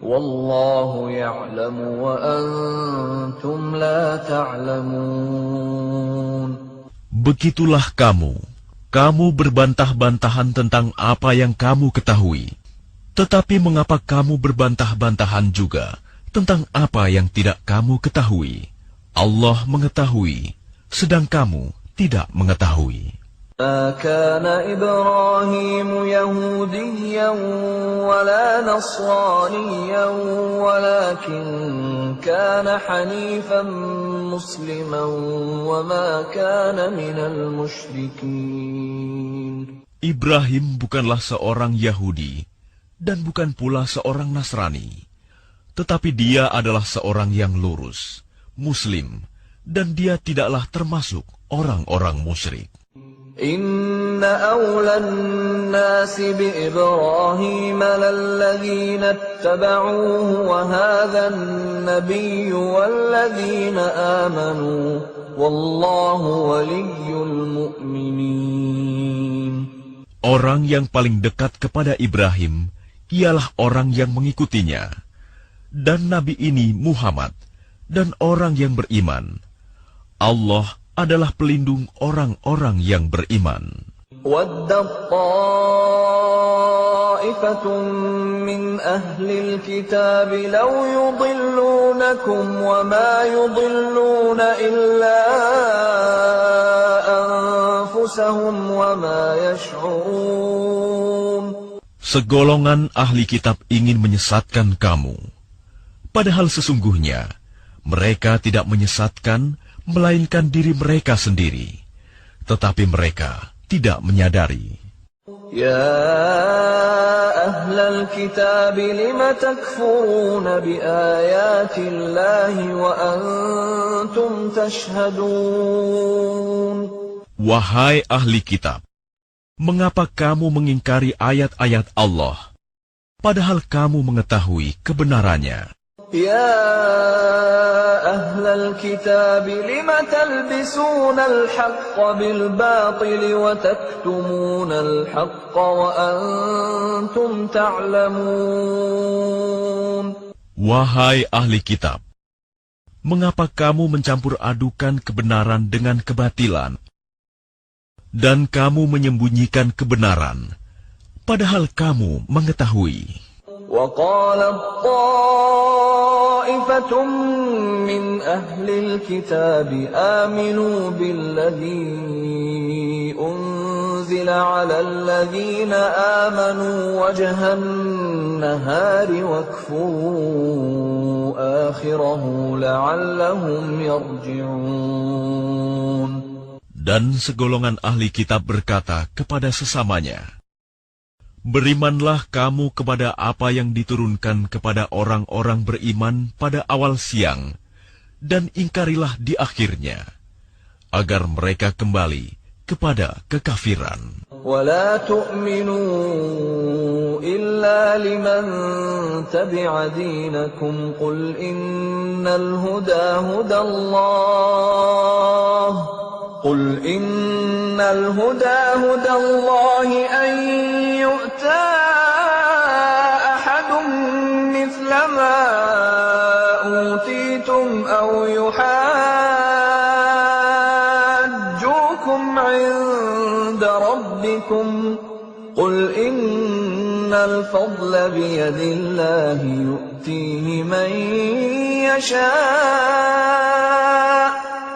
والله يعلم وأنتم لا تعلمون. Begitulah kamu berbantah-bantahan tentang apa yang kamu ketahui. Tetapi mengapa kamu berbantah-bantahan juga tentang apa yang tidak kamu ketahui? Allah mengetahui, sedang kamu tidak mengetahui. ما كان إبراهيم يهوديا ولا نصرانيا ولكن كان حنيفا مسلما وما كان من المشركين. Ibrahim bukanlah seorang Yahudi dan bukan pula seorang Nasrani, tetapi dia adalah seorang yang lurus, Muslim, dan dia tidaklah termasuk orang-orang musyrik. إن أولى الناس بإبراهيم للذين اتبعوه وهذا النبي والذين آمنوا والله ولي المؤمنين. Orang yang paling dekat kepada Ibrahim ialah orang yang mengikutinya, dan Nabi ini Muhammad, dan orang yang beriman. Allah adalah pelindung orang-orang yang beriman. وَدَّتْ طَائِفَةٌ مِّنْ أَهْلِ الْكِتَابِ لَوْ يُضِلُّونَكُمْ وَمَا يُضِلُّونَ إِلَّا أَنفُسَهُمْ وَمَا يَشْعُرُونَ. Segolongan ahli kitab ingin menyesatkan kamu, padahal sesungguhnya mereka tidak menyesatkan melainkan diri mereka sendiri, tetapi mereka tidak menyadari. يا أهل الكتاب لم تكفرون بآيات الله وأنتم تشهدون. Wahai ahli kitab, mengapa kamu mengingkari ayat-ayat Allah, padahal kamu mengetahui kebenarannya? يا أهل الكتاب لم تلبسون الحق بالباطل وتكتمون الحق وأنتم تعلمون. Wahai ahli kitab, mengapa kamu mencampur adukan kebenaran dengan kebatilan, dan kamu menyembunyikan kebenaran, padahal kamu mengetahui? وقالت طائفة من أهل الكتاب آمنوا بالذي أنزل على الذين آمنوا وجه النهار واكفروا آخره لعلهم يرجعون. Dan segolongan ahli kitab berkata kepada sesamanya, berimanlah kamu kepada apa yang diturunkan kepada orang-orang beriman pada awal siang, dan ingkarilah di akhirnya, agar mereka kembali kepada kekafiran. وَلَا تُؤْمِنُوا إِلَّا لِمَنْ تَبِعَ دِينَكُمْ قُلْ إِنَّ الْهُدَى هُدَى اللَّهِ أَنْ يُؤْتَى أَحَدٌ مِثْلَ مَا أُوتِيتُمْ أَوْ يُحَاجُّوكُمْ عِندَ رَبِّكُمْ قُلْ إِنَّ الْفَضْلَ بِيَدِ اللَّهِ يُؤْتِيهِ مَنْ يَشَاءُ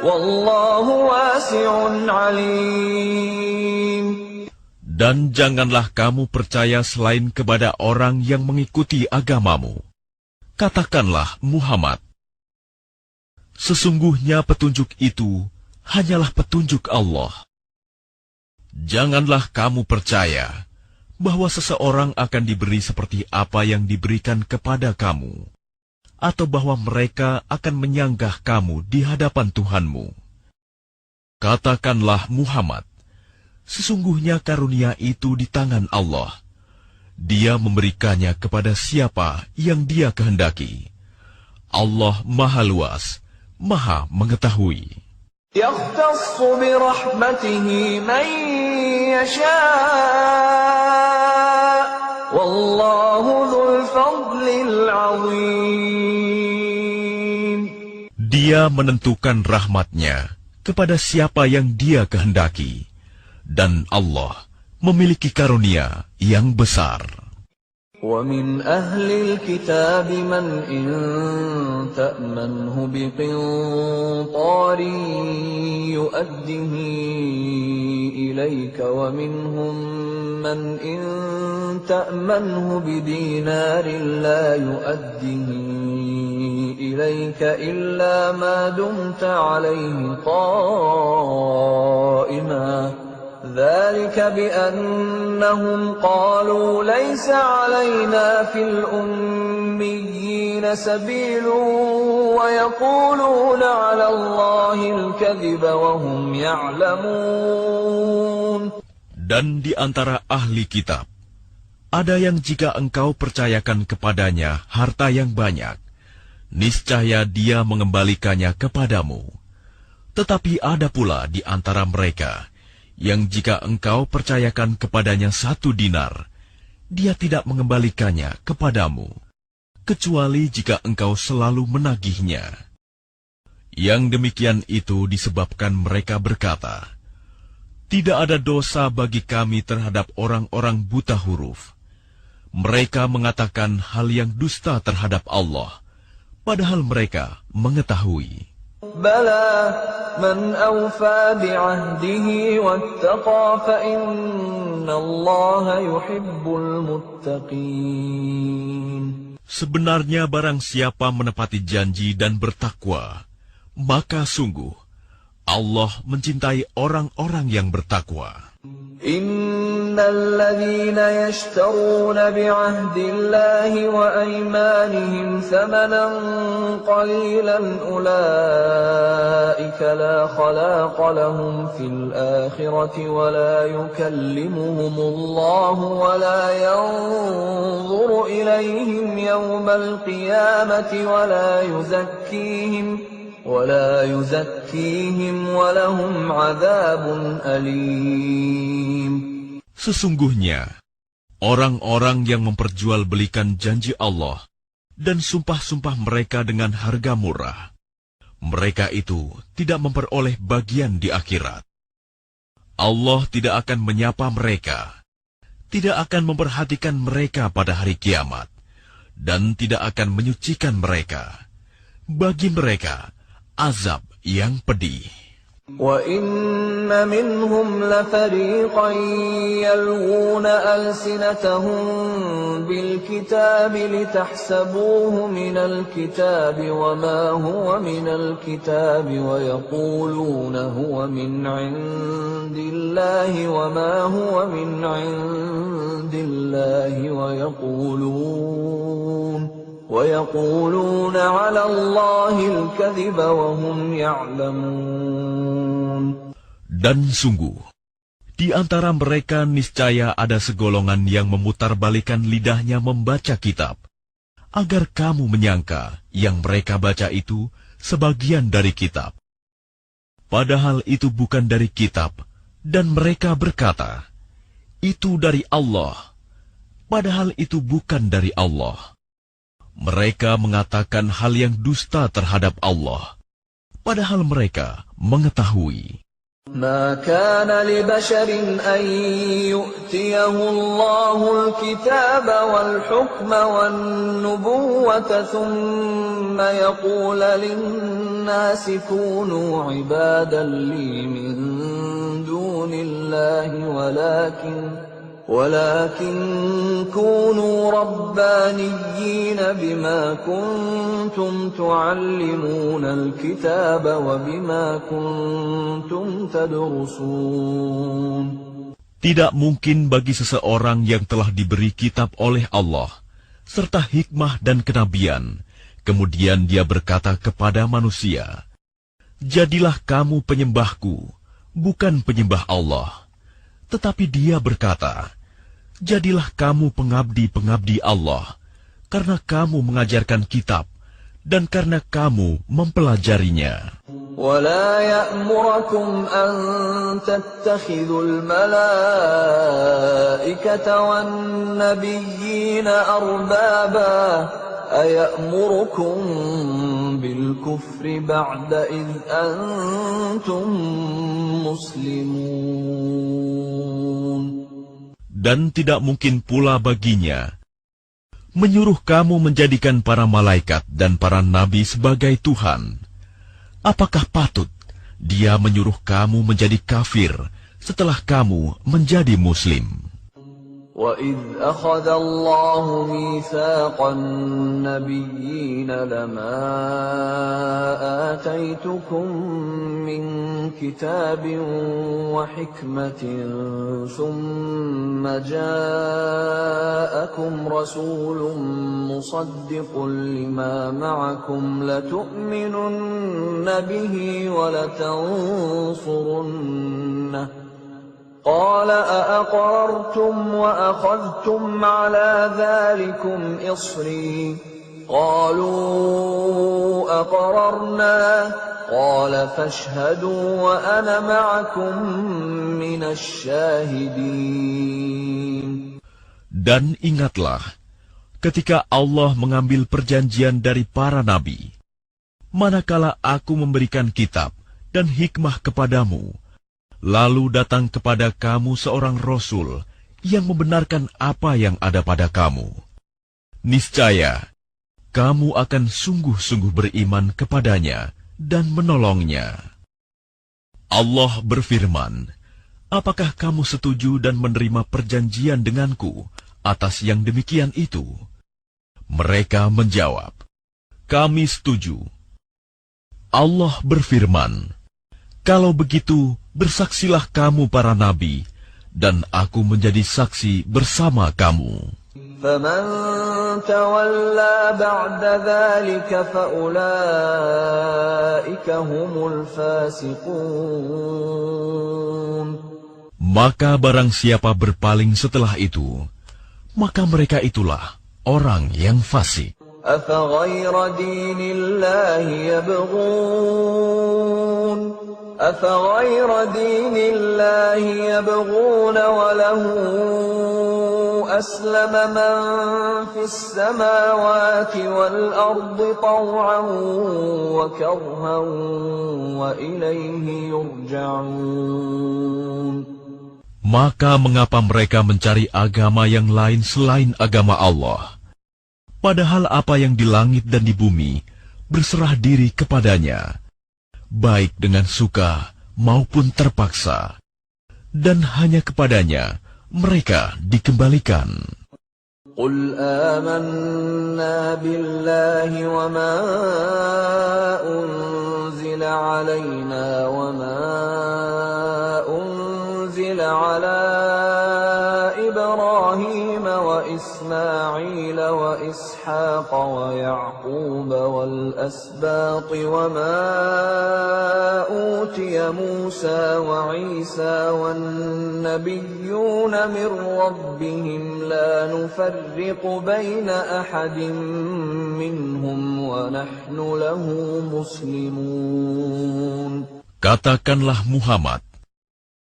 وَاللَّهُ وَاسِعٌ عَلِيمٌ. Dan janganlah kamu percaya selain kepada orang yang mengikuti agamamu. Katakanlah, Muhammad, sesungguhnya petunjuk itu hanyalah petunjuk Allah. Janganlah kamu percaya bahwa seseorang akan diberi seperti apa yang diberikan kepada kamu, atau bahwa mereka akan menyanggah kamu di hadapan Tuhanmu. Katakanlah, Muhammad, sesungguhnya karunia itu di tangan Allah. Dia memberikannya kepada siapa yang Dia kehendaki. Allah Maha Luas, Maha Mengetahui. يختص برحمته من يشاء والله ذو الفضل العظيم. Dia menentukan rahmatnya kepada siapa yang Dia kehendaki, dan Allah memiliki karunia yang besar. ومن أهل الكتاب من إن تأمنه بقنطار يؤده إليك ومنهم من إن تأمنه بدينار لا يؤده إليك إلا ما دمت عليه قائما ذلك بأنهم قالوا ليس علينا في الأميين سبيل ويقولون على الله الكذب وهم يعلمون. Dan di antara ahli kitab, ada yang jika engkau percayakan kepadanya harta yang banyak, niscaya dia mengembalikannya kepadamu. Tetapi ada pula di antara mereka yang jika engkau percayakan kepadanya 1 dinar, dia tidak mengembalikannya kepadamu, kecuali jika engkau selalu menagihnya. Yang demikian itu disebabkan mereka berkata, tidak ada dosa bagi kami terhadap orang-orang buta huruf. Mereka mengatakan hal yang dusta terhadap Allah, padahal mereka mengetahui. Bala man awfa bi'ahdihi wattaqa fa innallaha yuhibbul muttaqin. Sebenarnya barang siapa menepati janji dan bertakwa, maka sungguh Allah mencintai orang-orang yang bertakwa. Innal ladzina yashtaruna bi'ahdillahi wa aymanihim thamanan qalilan ulaika la khalaqa lahum fil akhirati wa la yukallimuhumullahu wa la yanzuru ilayhim yawmal qiyamati wa la yuzakkihim walahum adzabun alim. Sesungguhnya orang-orang yang memperjualbelikan janji Allah dan sumpah-sumpah mereka dengan harga murah, mereka itu tidak memperoleh bagian di akhirat. Allah tidak akan menyapa mereka, tidak akan memperhatikan mereka pada hari kiamat, dan tidak akan menyucikan mereka. Bagi mereka azab yang pedih. Wa inna minhum lafariqan yalwuna alsinatahum bil kitabi litahsabuhu minal kitabi wa ma huwa minal kitabi wa yaquluna huwa min indillahi wa ma huwa min indillahi wa يقولون على الله الكذب وهم يعلمون. Dan sungguh, di antara mereka niscaya ada segolongan yang memutarbalikkan lidahnya membaca kitab, agar kamu menyangka yang mereka baca itu sebagian dari kitab. Padahal itu bukan dari kitab, dan mereka berkata, itu dari Allah. Padahal itu bukan dari Allah. Mereka mengatakan hal yang dusta terhadap Allah, padahal mereka mengetahui. Ma kana li basharin an yu'tiyahu Allahul kitaba wal hukma wan nubuwwata thumma yaqula lin-nasi kunu ibadan li min dunillahi ولكن كونوا ربانيين بما كنتم تعلمون الكتاب وبما كنتم تدرسون. Tidak mungkin bagi seseorang yang telah diberi kitab oleh Allah serta hikmah dan kenabian, kemudian dia berkata kepada manusia, jadilah kamu penyembahku, bukan penyembah Allah. Tetapi dia berkata, jadilah kamu pengabdi-pengabdi Allah, karena kamu mengajarkan kitab dan karena kamu mempelajarinya. ولا يأمركم أن تتخذوا الملائكة والنبيين أربابا أيأمركم بالكفر بعد إذ أنتم مسلمون. Dan tidak mungkin pula baginya menyuruh kamu menjadikan para malaikat dan para nabi sebagai Tuhan. Apakah patut dia menyuruh kamu menjadi kafir setelah kamu menjadi Muslim? وَإِذْ أَخَذَ اللَّهُ مِيثَاقَ النَّبِيِّينَ لَمَا آتَيْتُكُم مِّن كِتَابٍ وَحِكْمَةٍ ثُمَّ جَاءَكُمْ رَسُولٌ مُّصَدِّقٌ لِّمَا مَعَكُمْ لَتُؤْمِنُنَّ بِهِ وَلَتَنصُرُنَّهُ قال أأقررتم وأخذتم على ذلكم إصري قالوا أقررنا قال فاشهدوا وأنا معكم من الشاهدين. Dan ingatlah ketika Allah mengambil perjanjian dari para nabi, manakala aku memberikan kitab dan hikmah kepadamu, lalu datang kepada kamu seorang Rasul yang membenarkan apa yang ada pada kamu. Niscaya, kamu akan sungguh-sungguh beriman kepadanya dan menolongnya. Allah berfirman, apakah kamu setuju dan menerima perjanjian denganku atas yang demikian itu? Mereka menjawab, kami setuju. Allah berfirman, kalau begitu, bersaksilah kamu para nabi, dan aku menjadi saksi bersama kamu. فَمَن تَوَلَّى بَعْدَ ذَلِكَ فَأُولَٰئِكَ هُمُ الْفَاسِقُونَ. Maka barang siapa berpaling setelah itu, maka mereka itulah orang yang fasik. أَفَغَيْرَ دِينِ اللَّهِ يَبْغُونَ أَفَغَيْرَ دِينِ اللَّهِ يَبْغُونَ وَلَهُ أَسْلَمَ مَن فِي السَّمَاوَاتِ وَالْأَرْضِ طَوْعًا وَكَرْهًا وَإِلَيْهِ يُرْجَعُونَ. Maka mengapa mereka mencari agama yang lain selain agama Allah? Padahal apa yang di langit dan di bumi berserah diri kepadanya, baik dengan suka maupun terpaksa, dan hanya kepadanya mereka dikembalikan. قُلْ آمَنَّا بِاللَّهِ وَمَا أُنزِلَ عَلَيْنَا وَمَا أُنزِلَ عَلَى إِبْرَاهِيمَ وَإِسْمَاعِيلَ وَإِسْحَاقَ وَيَعْقُوبَ وَالْأَسْبَاطِ وَمَا أُوتِيَ مُوسَى وَعِيسَى وَالنَّبِيُّونَ مِن رَّبِّهِمْ لَا نُفَرِّقُ بَيْنَ أَحَدٍ مِّنْهُمْ وَنَحْنُ لَهُ مُسْلِمُونَ. Katakanlah Muhammad,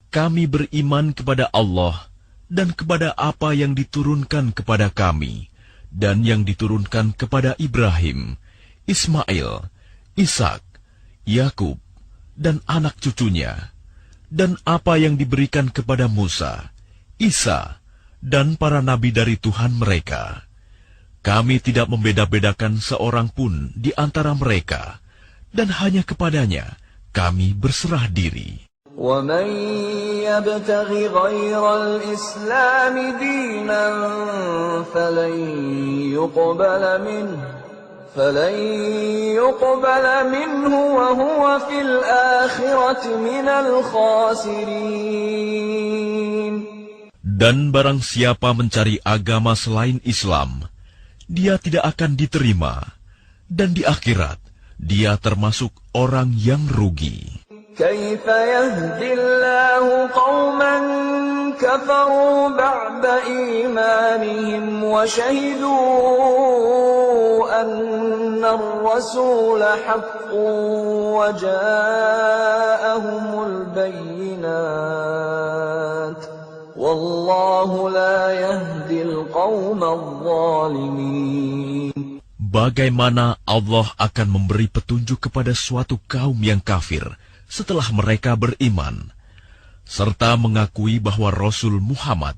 kami beriman kepada Allah dan kepada apa yang diturunkan kepada kami dan yang diturunkan kepada Ibrahim, Ismail, Ishak, Yakub, dan anak cucunya, dan apa yang diberikan kepada Musa, Isa, dan para nabi dari Tuhan mereka. Kami tidak membeda-bedakan seorang pun di antara mereka, dan hanya kepadanya kami berserah diri. وَمَن يَبْتَغِ غَيْرَ الْإِسْلَامِ دِينًا فَلَن يُقْبَلَ مِنْهُ وَهُوَ فِي الْآخِرَةِ مِنَ الْخَاسِرِينَ. Dan barang siapa mencari agama selain Islam, dia tidak akan diterima, dan di akhirat dia termasuk orang yang rugi. كيف يهدي الله قوما كفروا بعد إيمانهم وشهدوا أن الرسول حق وجاءهم البينات والله لا يهدي القوم الظالمين. Bagaimana Allah akan memberi petunjuk kepada suatu kaum yang kafir setelah mereka beriman, serta mengakui bahwa Rasul Muhammad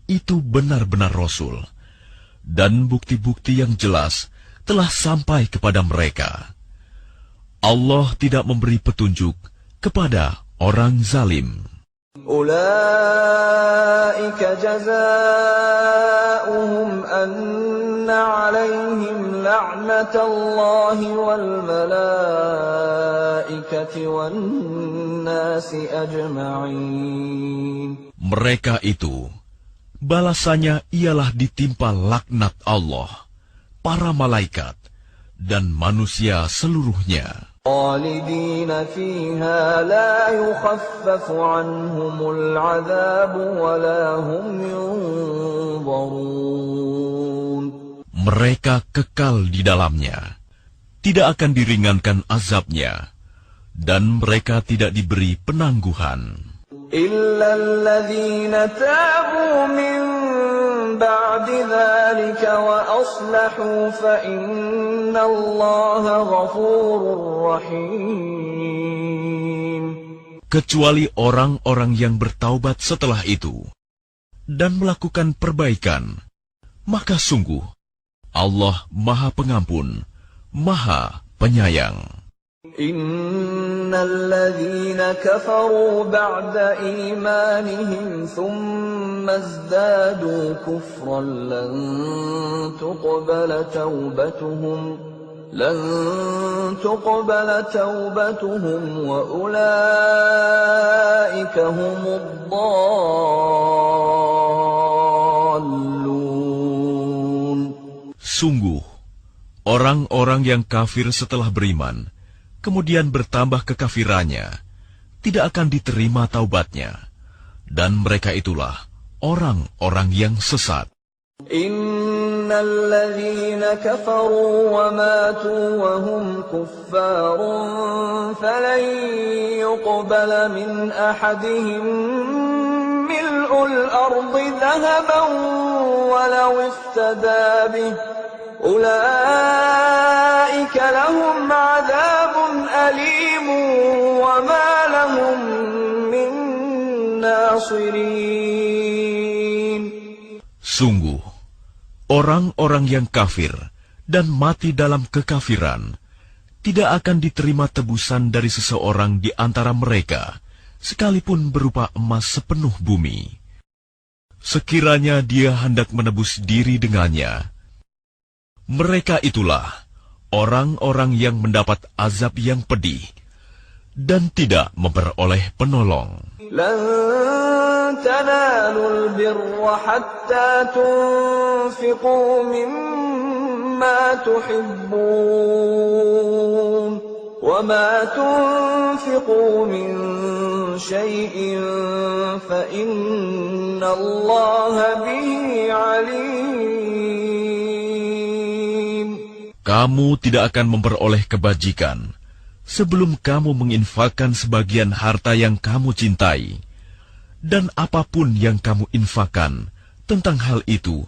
itu benar-benar Rasul, dan bukti-bukti yang jelas telah sampai kepada mereka. Allah tidak memberi petunjuk kepada orang zalim. أولئك جزاؤهم أن عليهم لعنة الله والملائكة والناس أجمعين. Mereka itu, balasannya ialah ditimpa laknat Allah, para malaikat, dan manusia seluruhnya. خالدين فيها لا يخفف عنهم العذاب ولا هم ينظرون. Mereka kekal di dalamnya, tidak akan diringankan azabnya, dan mereka tidak diberi penangguhan. إلا الذين تابوا من بعد ذلك وأصلحوا فإن الله غفور رحيم. Kecuali orang-orang yang bertaubat setelah itu dan melakukan perbaikan, maka sungguh Allah Maha Pengampun, Maha Penyayang. إن الذين كفروا بعد إيمانهم ثم ازدادوا كفرا لن تقبل توبتهم وأولئك هم الضالون. Sungguh, orang-orang yang kafir setelah beriman kemudian bertambah kekafirannya, tidak akan diterima taubatnya, dan mereka itulah orang-orang yang sesat. Innal ladzina kafaru wa matu wa hum kuffarun falan yuqbala min ahadihim mil'ul ardi dhahaban walau iftada bih ulaika lahum 'adzabun alim wa ma lahum min nasirin. Sungguh, orang-orang yang kafir dan mati dalam kekafiran tidak akan diterima tebusan dari seseorang di antara mereka, sekalipun berupa emas sepenuh bumi. Sekiranya dia hendak menebus diri dengannya, mereka itulah orang-orang yang mendapat azab yang pedih dan tidak memperoleh penolong. لن تنالوا البر حتى تنفقوا مما تحبون وما تنفقوا من شيء فإن الله به عليم. Kamu tidak akan memperoleh kebajikan sebelum kamu menginfakkan sebagian harta yang kamu cintai, dan apapun yang kamu infakkan tentang hal itu,